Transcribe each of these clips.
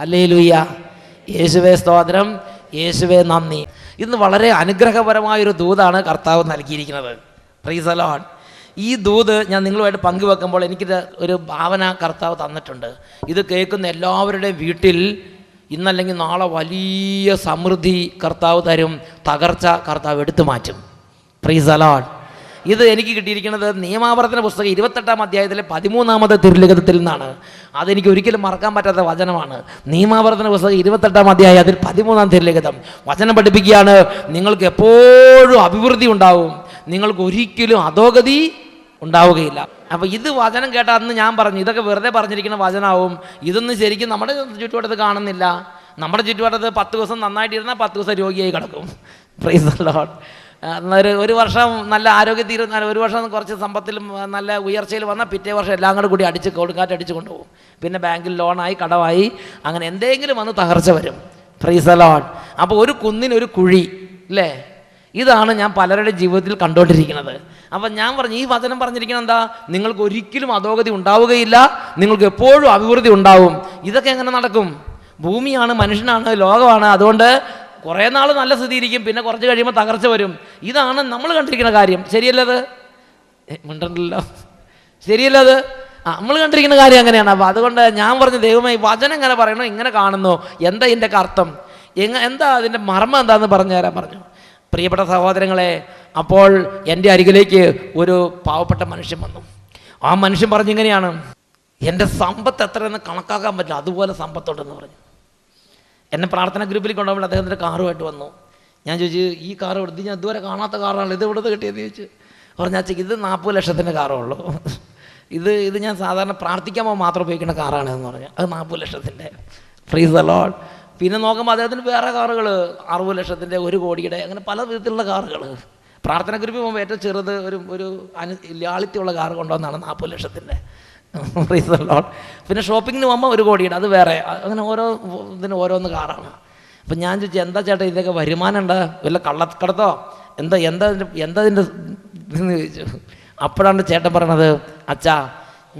Hallelujah. യേശുവേ സ്തോത്രം, യേശുവേ നന്ദി. ഇന്ന് വളരെ അനുഗ്രഹപരമായൊരു ദൂതാണ് കർത്താവ് നൽകിയിരിക്കുന്നത്. Price the Lord. ഈ ദൂത് ഞാൻ നിങ്ങളുമായിട്ട് പങ്കുവെക്കുമ്പോൾ എനിക്കൊരു ഒരു ഭാവന കർത്താവ് തന്നിട്ടുണ്ട്. ഇത് കേൾക്കുന്ന എല്ലാവരുടെയും വീട്ടിൽ ഇന്നല്ലെങ്കിൽ നാളെ വലിയ സമൃദ്ധി കർത്താവ് തരും, തകർച്ച കർത്താവ് എടുത്തു മാറ്റും. Price the Lord. ഇത് എനിക്ക് കിട്ടിയിരിക്കുന്നത് നിയമാവർത്തന പുസ്തകം 28-ാം അധ്യായത്തിലെ 13-ാമത്തെ തിരുലിഖിതത്തിൽ നിന്നാണ്. അതെനിക്ക് ഒരിക്കലും മറക്കാൻ പറ്റാത്ത വചനമാണ്. നിയമാവർത്തന പുസ്തകം 28-ാം അധ്യായം അതിൽ 13-ാം തിരുലിഖിതം വചനം പഠിപ്പിക്കുകയാണ്, നിങ്ങൾക്ക് എപ്പോഴും അഭിവൃദ്ധി ഉണ്ടാവും, നിങ്ങൾക്ക് ഒരിക്കലും അധോഗതി ഉണ്ടാവുകയില്ല. അപ്പോൾ ഇത് വചനം കേട്ട അന്ന് ഞാൻ പറഞ്ഞു ഇതൊക്കെ വെറുതെ പറഞ്ഞിരിക്കുന്ന വചനമാവും, ഇതൊന്നും ശരിക്കും നമ്മുടെ ചുറ്റുവട്ടത്ത് കാണുന്നില്ല. നമ്മുടെ ചുറ്റുവട്ടത്ത് 10 ദിവസം നന്നായിട്ടിരുന്നാൽ 10 ദിവസം രോഗിയായി കിടക്കും. Price the Lord. ഒരു വർഷം നല്ല ആരോഗ്യത്തിൽ ഒരു വർഷം കുറച്ച് സമ്പത്തിലും നല്ല ഉയർച്ചയിൽ വന്നാൽ പിറ്റേ വർഷം എല്ലാം കൂടി അടിച്ച് കൊടുങ്കാറ്റ് അടിച്ച് കൊണ്ടുപോകും. പിന്നെ ബാങ്കിൽ ലോണായി കടമായി അങ്ങനെ എന്തെങ്കിലും വന്ന് തകർച്ച വരും. Price the Lord. അപ്പോൾ ഒരു കുന്നിനൊരു കുഴി അല്ലേ, ഇതാണ് ഞാൻ പലരുടെ ജീവിതത്തിൽ കണ്ടുകൊണ്ടിരിക്കുന്നത്. അപ്പം ഞാൻ പറഞ്ഞു ഈ വചനം പറഞ്ഞിരിക്കുന്നത് എന്താ, നിങ്ങൾക്ക് ഒരിക്കലും അധോഗതി ഉണ്ടാവുകയില്ല, നിങ്ങൾക്ക് എപ്പോഴും അഭിവൃദ്ധി ഉണ്ടാവും. ഇതൊക്കെ എങ്ങനെ നടക്കും? ഭൂമിയാണ്, മനുഷ്യനാണ്, ലോകമാണ്. അതുകൊണ്ട് കുറേ നാൾ നല്ല സ്ഥിതി ഇരിക്കും, പിന്നെ കുറച്ച് കഴിയുമ്പോൾ തകർച്ച വരും. ഇതാണ് നമ്മൾ കണ്ടിരിക്കുന്ന കാര്യം. ശരിയല്ലത്? മിണ്ടല്ലോ, ശരിയല്ലത്? നമ്മൾ കണ്ടിരിക്കുന്ന കാര്യം അങ്ങനെയാണ്. അപ്പോൾ അതുകൊണ്ട് ഞാൻ പറഞ്ഞു ദൈവമേ വചനം എങ്ങനെ പറയണോ ഇങ്ങനെ കാണുന്നു, എന്താ ഇതിൻ്റെയൊക്കെ അർത്ഥം, എന്താ അതിൻ്റെ മർമ്മം എന്താണെന്ന് പറഞ്ഞു തരാൻ പറഞ്ഞു. പ്രിയപ്പെട്ട സഹോദരങ്ങളെ, അപ്പോൾ എൻ്റെ അരികിലേക്ക് ഒരു പാവപ്പെട്ട മനുഷ്യൻ വന്നു. ആ മനുഷ്യൻ പറഞ്ഞിങ്ങനെയാണ്, എൻ്റെ സമ്പത്ത് എത്രയെന്ന് കണക്കാക്കാൻ പറ്റില്ല, അതുപോലെ സമ്പത്തുണ്ടെന്ന് പറഞ്ഞു. എന്നെ പ്രാർത്ഥന ഗ്രൂപ്പിൽ കൊണ്ടുപോകുമ്പോൾ അദ്ദേഹത്തിൻ്റെ കാറുമായിട്ട് വന്നു. ഞാൻ ചോദിച്ചു ഈ കാറ് എടുത്ത്, ഞാൻ ഇതുവരെ കാണാത്ത കാറാണ്, ഇത് ഇവിടുന്ന് കിട്ടിയെന്ന് ചോദിച്ചു. പറഞ്ഞാൽ ഇത് 40 ലക്ഷത്തിൻ്റെ കാറേ ഉള്ളൂ, ഇത് ഞാൻ സാധാരണ പ്രാർത്ഥിക്കാൻ മാത്രം ഉപയോഗിക്കുന്ന കാറാണെന്ന് പറഞ്ഞു. അത് 40 ലക്ഷത്തിൻ്റെ. Price the Lord. പിന്നെ നോക്കുമ്പോൾ അദ്ദേഹത്തിന് വേറെ കാറുകൾ 60 ലക്ഷത്തിൻ്റെ, 1 കോടിയുടെ, അങ്ങനെ പല വിധത്തിലുള്ള കാറുകൾ. പ്രാർത്ഥന ഗ്രൂപ്പിൽ പോകുമ്പോൾ ഏറ്റവും ചെറുത് ഒരു ലാളിത്യമുള്ള കാറ് കൊണ്ടുവന്നാണ് 40 ലക്ഷത്തിൻ്റെ. Price the Lord. പിന്നെ ഷോപ്പിങ്ങിന് പോകുമ്പോൾ 1 കോടിയുടെ, അത് വേറെ. അങ്ങനെ ഓരോ ഇതിന് ഓരോന്ന് കാറാണ്. അപ്പം ഞാൻ ചോദിച്ചു എന്താ ചേട്ടാ ഇതൊക്കെ വരുമാനം ഉണ്ട്, വല്ല കള്ളക്കടത്തോ എന്താ ഇതിൻ്റെ ഇതെന്ന് ചോദിച്ചു. അപ്പോഴാണ് ചേട്ടൻ പറയണത്, അച്ഛാ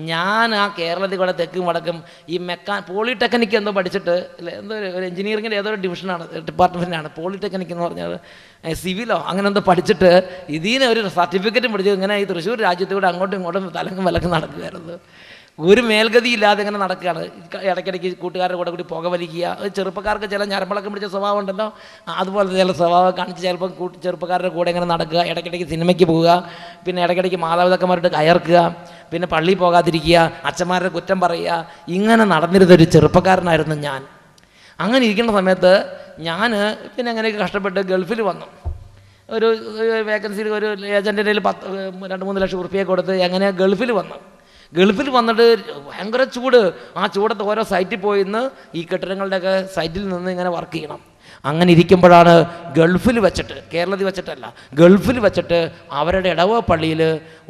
ഞാൻ ആ കേരളത്തിൽ കൂടെ തെക്കും വടക്കും ഈ പോളിടെക്നിക്ക് എന്തോ പഠിച്ചിട്ട് എന്തോ ഒരു എഞ്ചിനീയറിങ്ങിൻ്റെ ഏതോ ഡിവിഷനാണ്, ഡിപ്പാർട്ട്മെൻറ്റാണ് പോളിടെക്നിക്ക് എന്ന് പറഞ്ഞാൽ സിവിലോ അങ്ങനെ എന്തോ പഠിച്ചിട്ട് ഇതിനെ ഒരു സർട്ടിഫിക്കറ്റും പഠിച്ചു ഇങ്ങനെ ഈ തൃശ്ശൂർ രാജ്യത്തൂടെ അങ്ങോട്ടും ഇങ്ങോട്ടും തലങ്ങും വിലക്കും നടക്കുകയായിരുന്നു. ഒരു മേൽഗതി ഇല്ലാതെ ഇങ്ങനെ നടക്കുകയാണ്. ഇടയ്ക്കിടയ്ക്ക് കൂട്ടുകാരുടെ കൂടെ പുക വലിക്കുക. ചെറുപ്പക്കാർക്ക് ചില ഞരമ്പളക്കം പിടിച്ച സ്വഭാവം ഉണ്ടല്ലോ, അതുപോലെ ചില സ്വഭാവം കാണിച്ച് ചിലപ്പോൾ ചെറുപ്പക്കാരുടെ കൂടെ ഇങ്ങനെ നടക്കുക, ഇടയ്ക്കിടയ്ക്ക് സിനിമയ്ക്ക് പോവുക, പിന്നെ ഇടയ്ക്കിടയ്ക്ക് മാതാപിതാക്കന്മാരോട് കയർക്കുക, പിന്നെ പള്ളിയിൽ പോകാതിരിക്കുക, അച്ഛന്മാരുടെ കുറ്റം പറയുക. ഇങ്ങനെ നടന്നിരുന്നൊരു ചെറുപ്പക്കാരനായിരുന്നു ഞാൻ. അങ്ങനെ ഇരിക്കുന്ന സമയത്ത് ഞാൻ പിന്നെ അങ്ങനെയൊക്കെ കഷ്ടപ്പെട്ട് ഗൾഫിൽ വന്നു. ഒരു വേക്കൻസിയിൽ ഒരു ഏജൻറ്റിൻ്റെ കയ്യിൽ 2-3 ലക്ഷം ഉറുപ്പിക കൊടുത്ത് അങ്ങനെ ഗൾഫിൽ വന്നു. ഗൾഫിൽ വന്നിട്ട് ഭയങ്കര ചൂട്. ആ ചൂടത്ത് ഓരോ സൈറ്റിൽ പോയി നിന്ന് ഈ കെട്ടിടങ്ങളുടെയൊക്കെ സൈറ്റിൽ നിന്ന് ഇങ്ങനെ വർക്ക് ചെയ്യണം. അങ്ങനെ ഇരിക്കുമ്പോഴാണ് ഗൾഫിൽ വെച്ചിട്ട്, കേരളത്തിൽ വെച്ചിട്ടല്ല, ഗൾഫിൽ വെച്ചിട്ട് അവരുടെ ഇടവ പള്ളിയിൽ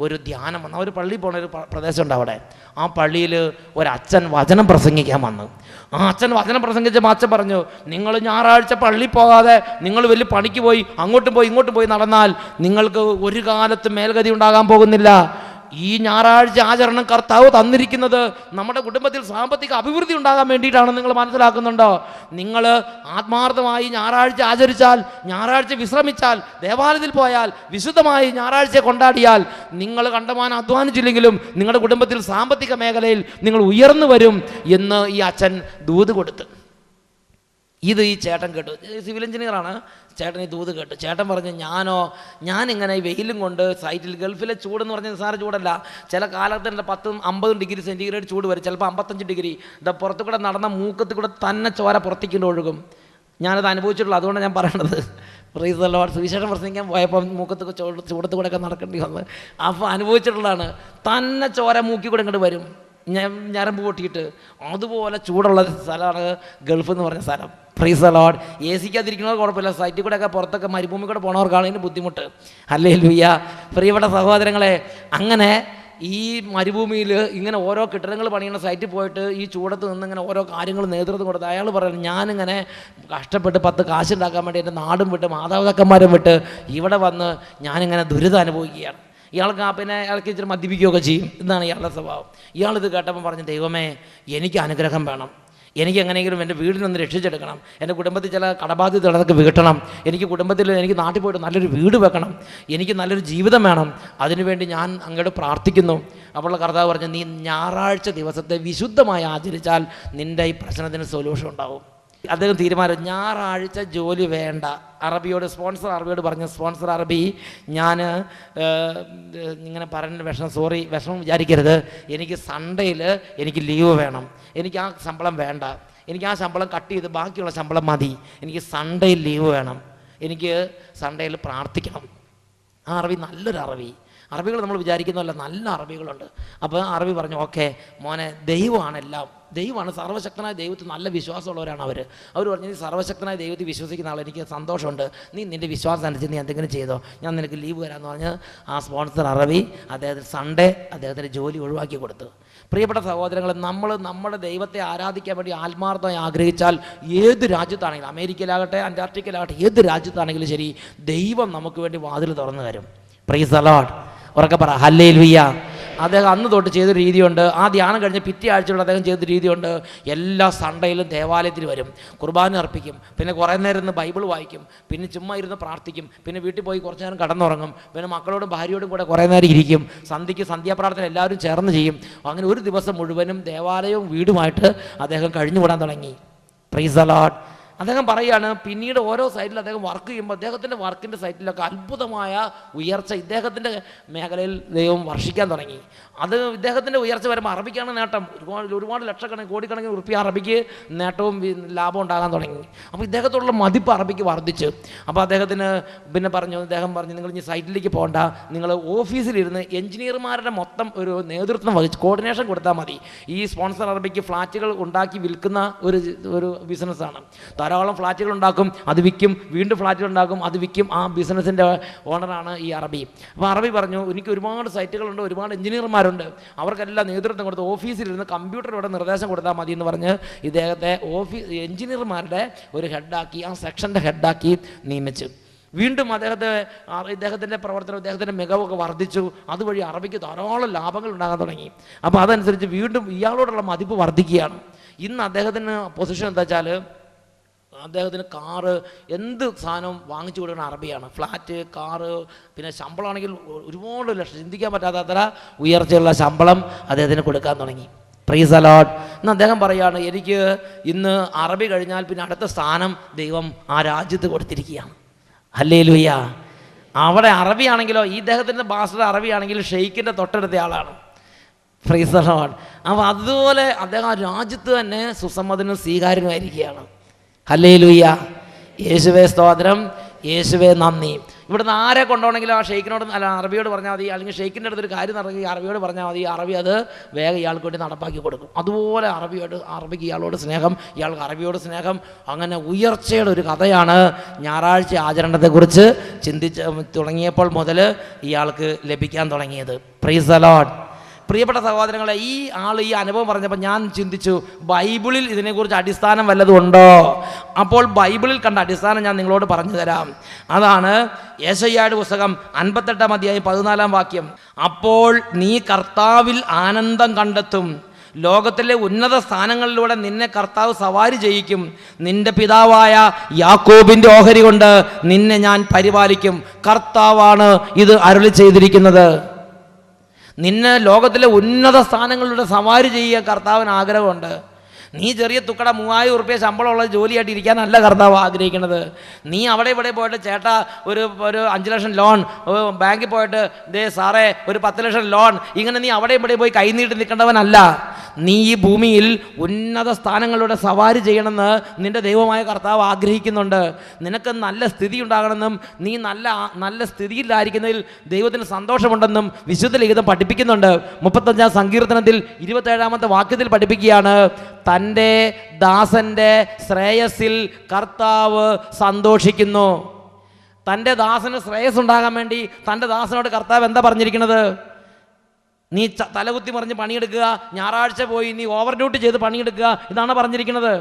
ഒരു ധ്യാനം വന്നു. അവർ പള്ളിയിൽ പോകുന്ന ഒരു പ്രദേശമുണ്ട് അവിടെ. ആ പള്ളിയിൽ ഒരച്ഛൻ വചനം പ്രസംഗിക്കാൻ വന്നു. ആ അച്ഛൻ വചനം പ്രസംഗിച്ചപ്പോൾ അച്ഛൻ പറഞ്ഞു, നിങ്ങൾ ഞായറാഴ്ച പള്ളിയിൽ പോകാതെ നിങ്ങൾ വലിയ പണിക്ക് പോയി അങ്ങോട്ടും പോയി ഇങ്ങോട്ടും പോയി നടന്നാൽ നിങ്ങൾക്ക് ഒരു കാലത്ത് മേൽഗതി ഉണ്ടാകാൻ പോകുന്നില്ല. ഈ ഞായറാഴ്ച ആചരണം കർത്താവ് തന്നിരിക്കുന്നത് നമ്മുടെ കുടുംബത്തിൽ സാമ്പത്തിക അഭിവൃദ്ധി ഉണ്ടാകാൻ വേണ്ടിയിട്ടാണ്. നിങ്ങൾ മനസ്സിലാക്കുന്നുണ്ടോ? നിങ്ങൾ ആത്മാർത്ഥമായി ഞായറാഴ്ച ആചരിച്ചാൽ, ഞായറാഴ്ച വിശ്രമിച്ചാൽ, ദേവാലയത്തിൽ പോയാൽ, വിശുദ്ധമായി ഞായറാഴ്ച കൊണ്ടാടിയാൽ, നിങ്ങൾ കണ്ടമാനം അധ്വാനിച്ചില്ലെങ്കിലും നിങ്ങളുടെ കുടുംബത്തിൽ സാമ്പത്തിക മേഖലയിൽ നിങ്ങൾ ഉയർന്നു വരും എന്ന് ഈ അച്ഛൻ ദൂത് കൊടുത്തു. ഇത് ഈ ചേട്ടൻ കേട്ടു. സിവിൽ എഞ്ചിനീയറാണ് ചേട്ടൻ. ഈ ദൂത് കേട്ടു. ചേട്ടൻ പറഞ്ഞു, ഞാനിങ്ങനെ ഈ വെയിലും കൊണ്ട് സൈറ്റിൽ, ഗൾഫിലെ ചൂടെന്ന് പറഞ്ഞാൽ നിസ്സാര ചൂടല്ല. ചില കാലത്തിൻ്റെ 10-50 ഡിഗ്രി സെൻറ്റിഗ്രേഡ് ചൂട് വരും, ചിലപ്പോൾ 55 ഡിഗ്രി. ഇതാ പുറത്തു കൂടെ നടന്ന മൂക്കത്തിൽ കൂടെ തന്നെ ചോര പുറത്തേക്കൊണ്ട് ഒഴുകും. ഞാനത് അനുഭവിച്ചിട്ടുള്ളൂ, അതുകൊണ്ടാണ് ഞാൻ പറയണത്. Price the Lord. സുവിശേഷം പ്രസംഗിക്കാൻ പോയപ്പോൾ മൂക്കത്ത് ചൂടത്ത് കൂടെയൊക്കെ നടക്കേണ്ടി വന്നത്. അപ്പോൾ അനുഭവിച്ചിട്ടുള്ളതാണ്. തന്നെ ചോര മൂക്കി കൂടെ ഇങ്ങോട്ട് വരും, ഞരമ്പ് പൊട്ടിയിട്ട്. അതുപോലെ ചൂടുള്ള സ്ഥലമാണ് ഗൾഫ് എന്ന് പറഞ്ഞ സ്ഥലം. Price the Lord. എ സിക്കകത്തിരിക്കുന്നവർ കുഴപ്പമില്ല, സൈറ്റിൽ കൂടെയൊക്കെ പുറത്തൊക്കെ മരുഭൂമി കൂടെ പോണവർക്കാണ് ഇതിന് ബുദ്ധിമുട്ട്. ഹല്ലേലൂയ. പ്രിയപ്പെട്ട സഹോദരങ്ങളെ, അങ്ങനെ ഈ മരുഭൂമിയിൽ ഇങ്ങനെ ഓരോ കെട്ടിടങ്ങൾ പണിയുന്ന സൈറ്റിൽ പോയിട്ട് ഈ ചൂടത്ത് നിന്ന് ഇങ്ങനെ ഓരോ കാര്യങ്ങൾ നേതൃത്വം കൊടുത്ത് അയാൾ പറയുന്നത്, ഞാനിങ്ങനെ കഷ്ടപ്പെട്ട് 10 കാശുണ്ടാക്കാൻ വേണ്ടി എൻ്റെ നാടും വിട്ട് മാതാപിതാക്കന്മാരും വിട്ട് ഇവിടെ വന്ന് ഞാനിങ്ങനെ ദുരിതം അനുഭവിക്കുകയാണ്. ഇയാൾക്ക് പിന്നെ ഇയാൾക്ക് ഇച്ചിരി മദ്യപിക്കുകയൊക്കെ ചെയ്യും. ഇതാണ് ഇയാളുടെ സ്വഭാവം. ഇയാളിത് കേട്ടപ്പോൾ പറഞ്ഞു, ദൈവമേ എനിക്ക് അനുഗ്രഹം വേണം, എനിക്ക് എങ്ങനെയെങ്കിലും എൻ്റെ വീടിനൊന്ന് രക്ഷിച്ചെടുക്കണം, എൻ്റെ കുടുംബത്തിൽ ചില കടബാധ്യതകളൊക്കെ വീട്ടണം, എനിക്ക് കുടുംബത്തിൽ എനിക്ക് നാട്ടിൽ പോയിട്ട് നല്ലൊരു വീട് വെക്കണം, എനിക്ക് നല്ലൊരു ജീവിതം വേണം, അതിനുവേണ്ടി ഞാൻ അങ്ങോട്ട് പ്രാർത്ഥിക്കുന്നു. അപ്പോൾ കർത്താവ് പറഞ്ഞു, നീ ഞായറാഴ്ച ദിവസത്തെ വിശുദ്ധമായി ആചരിച്ചാൽ നിൻ്റെ ഈ പ്രശ്നത്തിന് സൊല്യൂഷൻ ഉണ്ടാവും. അദ്ദേഹം തീരുമാനം, ഞായറാഴ്ച ജോലി വേണ്ട. സ്പോൺസർ അറബിയോട് പറഞ്ഞു, സ്പോൺസർ അറബി, ഞാൻ ഇങ്ങനെ പറഞ്ഞ വിഷമം വിചാരിക്കരുത്, എനിക്ക് സൺഡേയിൽ എനിക്ക് ലീവ് വേണം, എനിക്ക് ആ ശമ്പളം വേണ്ട, എനിക്ക് ആ ശമ്പളം കട്ട് ചെയ്ത് ബാക്കിയുള്ള ശമ്പളം മതി, എനിക്ക് സൺഡേയിൽ ലീവ് വേണം, എനിക്ക് സൺഡേയിൽ പ്രാർത്ഥിക്കണം. ആ അറബി നല്ലൊരു അറബികൾ നമ്മൾ വിചാരിക്കുന്നതല്ല, നല്ല അറബികളുണ്ട്. അപ്പോൾ അറബി പറഞ്ഞു, ഓക്കെ മോനെ, ദൈവമാണ് എല്ലാം, ദൈവമാണ്, സർവ്വശക്തനായ ദൈവത്തിൽ നല്ല വിശ്വാസമുള്ളവരാണ് അവർ പറഞ്ഞു, നീ സർവ്വശക്തനായ ദൈവത്തിൽ വിശ്വസിക്കുന്ന ആൾ, എനിക്ക് സന്തോഷമുണ്ട്, നീ നിൻ്റെ വിശ്വാസം അനുസരിച്ച് നീ എന്തെങ്കിലും ചെയ്തോ, ഞാൻ നിനക്ക് ലീവ് തരാമെന്ന് പറഞ്ഞ് ആ സ്പോൺസർ അറബി അദ്ദേഹത്തിന് സൺഡേ അദ്ദേഹത്തിൻ്റെ ജോലി ഒഴിവാക്കി കൊടുത്തു. പ്രിയപ്പെട്ട സഹോദരങ്ങൾ, നമ്മൾ നമ്മുടെ ദൈവത്തെ ആരാധിക്കാൻ വേണ്ടി ആത്മാർത്ഥമായി ആഗ്രഹിച്ചാൽ ഏത് രാജ്യത്താണെങ്കിലും, അമേരിക്കയിലാകട്ടെ അന്റാർട്ടിക്കയിലാകട്ടെ, ഏത് രാജ്യത്താണെങ്കിലും ശരി, ദൈവം നമുക്ക് വേണ്ടി വാതിൽ തുറന്നു തരും. Price the Lord. ഉറക്കെ പറ ഹല്ലേലൂയ. അദ്ദേഹം അന്ന് തൊട്ട് ചെയ്തൊരു രീതിയുണ്ട്. ആ ധ്യാനം കഴിഞ്ഞ് പിറ്റേ ആഴ്ചയുള്ള അദ്ദേഹം ചെയ്തൊരു രീതിയുണ്ട്. എല്ലാ സൺഡേയിലും ദേവാലയത്തിൽ വരും, കുർബാന അർപ്പിക്കും, പിന്നെ കുറേ നേരം ഇരുന്ന് ബൈബിൾ വായിക്കും, പിന്നെ ചുമ്മാ ഇരുന്ന് പ്രാർത്ഥിക്കും, പിന്നെ വീട്ടിൽ പോയി കുറച്ച് നേരം കടന്നുറങ്ങും, പിന്നെ മക്കളോടും ഭാര്യയോടും കൂടെ കുറേ നേരം ഇരിക്കും, സന്ധ്യാപ്രാർത്ഥന എല്ലാവരും ചേർന്ന് ചെയ്യും. അങ്ങനെ ഒരു ദിവസം മുഴുവനും ദേവാലയവും വീടുമായിട്ട് അദ്ദേഹം കഴിഞ്ഞുകൂടാൻ തുടങ്ങി. Price the Lord. അദ്ദേഹം പറയുകയാണ്, പിന്നീട് ഓരോ സൈറ്റിൽ അദ്ദേഹം വർക്ക് ചെയ്യുമ്പോൾ അദ്ദേഹത്തിൻ്റെ വർക്കിൻ്റെ സൈറ്റിലൊക്കെ അത്ഭുതമായ ഉയർച്ച ഇദ്ദേഹത്തിൻ്റെ മേഖലയിൽ ദൈവം വർഷിക്കാൻ തുടങ്ങി. അത് ഇദ്ദേഹത്തിൻ്റെ ഉയർച്ച വരുമ്പോൾ അറബിക്കാണ് നേട്ടം. ഒരുപാട് ലക്ഷക്കണക്കിന് കോടിക്കണക്കിന് ഉറുപ്പിക അറബിക്ക് നേട്ടവും ലാഭം ഉണ്ടാകാൻ തുടങ്ങി. അപ്പോൾ ഇദ്ദേഹത്തോടുള്ള മതിപ്പ് അറബിക്ക് വർദ്ധിച്ചു. അപ്പോൾ അദ്ദേഹം പറഞ്ഞു, നിങ്ങൾ ഇനി സൈറ്റിലേക്ക് പോകണ്ട, നിങ്ങൾ ഓഫീസിലിരുന്ന് എഞ്ചിനീയർമാരുടെ മൊത്തം ഒരു നേതൃത്വം വഹിച്ച് കോർഡിനേഷൻ കൊടുത്താൽ മതി. ഈ സ്പോൺസർ അറബിക്ക് ഫ്ലാറ്റുകൾ ഉണ്ടാക്കി വിൽക്കുന്ന ഒരു ബിസിനസ്സാണ്. ധാരാളം ഫ്ലാറ്റുകൾ ഉണ്ടാക്കും, അത് വിൽക്കും, വീണ്ടും ഫ്ലാറ്റുകൾ ഉണ്ടാക്കും, അത് വിൽക്കും. ആ ബിസിനസ്സിൻ്റെ ഓണറാണ് ഈ അറബി. അപ്പോൾ അറബി പറഞ്ഞു, എനിക്ക് ഒരുപാട് സൈറ്റുകളുണ്ട്, ഒരുപാട് എഞ്ചിനീയർമാരുണ്ട്, അവർക്കെല്ലാം നേതൃത്വം കൊടുത്ത് ഓഫീസിലിരുന്ന് കമ്പ്യൂട്ടറിലൂടെ നിർദ്ദേശം കൊടുത്താൽ മതി എന്ന് പറഞ്ഞ് ഇദ്ദേഹത്തെ എഞ്ചിനീയർമാരുടെ ഒരു ഹെഡാക്കി, ആ സെക്ഷൻ്റെ ഹെഡാക്കി നിയമിച്ചു. വീണ്ടും ഇദ്ദേഹത്തിൻ്റെ പ്രവർത്തനം, ഇദ്ദേഹത്തിൻ്റെ മികവൊക്കെ വർദ്ധിച്ചു. അതുവഴി അറബിക്ക് ധാരാളം ലാഭങ്ങൾ ഉണ്ടാകാൻ തുടങ്ങി. അപ്പോൾ അതനുസരിച്ച് വീണ്ടും ഇയാളോടുള്ള മതിപ്പ് വർദ്ധിക്കുകയാണ്. ഇന്ന് അദ്ദേഹത്തിന് പൊസിഷൻ എന്താ വെച്ചാൽ, അദ്ദേഹത്തിന് കാറ്, എന്ത് സാധനവും വാങ്ങിച്ചു കൊടുക്കുന്ന അറബിയാണ്. ഫ്ലാറ്റ്, കാറ്, പിന്നെ ശമ്പളമാണെങ്കിൽ ഒരുപാട് ലക്ഷം, ചിന്തിക്കാൻ പറ്റാത്ത അത്ര ഉയർച്ചയുള്ള ശമ്പളം അദ്ദേഹത്തിന് കൊടുക്കാൻ തുടങ്ങി. Price the Lord. എന്ന് അദ്ദേഹം പറയുകയാണ്, എനിക്ക് ഇന്ന് അറബി കഴിഞ്ഞാൽ പിന്നെ അടുത്ത സ്ഥാനം ദൈവം ആ രാജ്യത്ത് കൊടുത്തിരിക്കുകയാണ്. ഹല്ലേലൂയ. അവിടെ അറബിയാണെങ്കിലോ, ഈ ഇദ്ദേഹത്തിൻ്റെ ഭാഷയുടെ അറബിയാണെങ്കിൽ ഷെയ്ഖിൻ്റെ തൊട്ടടുത്ത ആളാണ്. Price the Lord. അപ്പോൾ അതുപോലെ അദ്ദേഹം ആ രാജ്യത്ത് തന്നെ സുസമ്മതനും സ്വീകാര്യനുമായിരിക്കുകയാണ്. ഹല്ലേലൂയ. യേശുവേ സ്തോത്രം, യേശുവേ നന്ദി. ഇവിടുന്ന് ആരെ കൊണ്ടുപോകണമെങ്കിലും ആ ഷെയ്ഖിനോട് അറബിയോട് പറഞ്ഞാൽ മതി, അല്ലെങ്കിൽ ഷെയ്ഖിൻ്റെ അടുത്തൊരു കാര്യം നടക്കുക അറബിയോട് പറഞ്ഞാൽ മതി, അറബി അത് വേഗം ഇയാൾക്ക് വേണ്ടി നടപ്പാക്കി കൊടുക്കും. അതുപോലെ അറബിക്ക് ഇയാളോട് സ്നേഹം, ഇയാൾക്ക് അറബിയോട് സ്നേഹം. അങ്ങനെ ഉയർച്ചയുടെ ഒരു കഥയാണ് ഞായറാഴ്ച ആചരണത്തെക്കുറിച്ച് ചിന്തിച്ച് തുടങ്ങിയപ്പോൾ മുതൽ ഇയാൾക്ക് ലഭിക്കാൻ തുടങ്ങിയത്. Price the Lord. പ്രിയപ്പെട്ട സഹോദരങ്ങളെ, ഈ അനുഭവം പറഞ്ഞപ്പോൾ ഞാൻ ചിന്തിച്ചു, ബൈബിളിൽ ഇതിനെക്കുറിച്ച് അടിസ്ഥാനം വല്ലതും ഉണ്ടോ? അപ്പോൾ ബൈബിളിൽ കണ്ട അടിസ്ഥാനം ഞാൻ നിങ്ങളോട് പറഞ്ഞു തരാം. അതാണ് യെശയ്യായുടെ പുസ്തകം 58-ാം അധ്യായം 14-ാം വാക്യം. അപ്പോൾ നീ കർത്താവിൽ ആനന്ദം കണ്ടെത്തും, ലോകത്തിലെ ഉന്നത സ്ഥാനങ്ങളിലൂടെ നിന്നെ കർത്താവ് സവാരി ചെയ്യിക്കും, നിന്റെ പിതാവായ യാക്കോബിൻ്റെ ഓഹരി കൊണ്ട് നിന്നെ ഞാൻ പരിപാലിക്കും. കർത്താവാണ് ഇത് അരുളി ചെയ്തിരിക്കുന്നത്. നിന്നെ ലോകത്തിലെ ഉന്നത സ്ഥാനങ്ങളിലൂടെ സവാരി ചെയ്യാൻ കർത്താവിന് ആഗ്രഹമുണ്ട്. നീ ചെറിയ തുക്കട 3000 ഉറുപ്പിക ശമ്പളമുള്ള ജോലിയായിട്ട് ഇരിക്കാനല്ല കർത്താവ് ആഗ്രഹിക്കുന്നത്. നീ അവിടെ ഇവിടെ പോയിട്ട്, ചേട്ടാ ഒരു 5 ലക്ഷം ലോൺ, ബാങ്കിൽ പോയിട്ട് ദേ സാറേ ഒരു 10 ലക്ഷം ലോൺ, ഇങ്ങനെ നീ അവിടെ ഇവിടെ പോയി കൈനീട്ടി നിൽക്കേണ്ടവനല്ല. നീ ഈ ഭൂമിയിൽ ഉന്നത സ്ഥാനങ്ങളിലൂടെ സവാരി ചെയ്യണമെന്ന് നിന്റെ ദൈവമായ കർത്താവ് ആഗ്രഹിക്കുന്നുണ്ട്. നിനക്ക് നല്ല സ്ഥിതി ഉണ്ടാകണമെന്നും നീ നല്ല സ്ഥിതിയിലായിരിക്കുന്നതിൽ ദൈവത്തിന് സന്തോഷമുണ്ടെന്നും വിശുദ്ധ ലിഖിതം പഠിപ്പിക്കുന്നുണ്ട്. 35-ാം സങ്കീർത്തനത്തിൽ 27-ാമത്തെ വാക്യത്തിൽ പഠിപ്പിക്കുകയാണ്, തൻ്റെ ദാസൻ്റെ ശ്രേയസ്സിൽ കർത്താവ് സന്തോഷിക്കുന്നു. തൻ്റെ ദാസന് ശ്രേയസ് ഉണ്ടാകാൻ വേണ്ടി തൻ്റെ ദാസനോട് കർത്താവ് എന്താ പറഞ്ഞിരിക്കുന്നത്? നീ തലകുത്തി മറിഞ്ഞ് പണിയെടുക്കുക, ഞായറാഴ്ച പോയി നീ ഓവർ ഡ്യൂട്ടി ചെയ്ത് പണിയെടുക്കുക, ഇതാണ് പറഞ്ഞിരിക്കുന്നത്.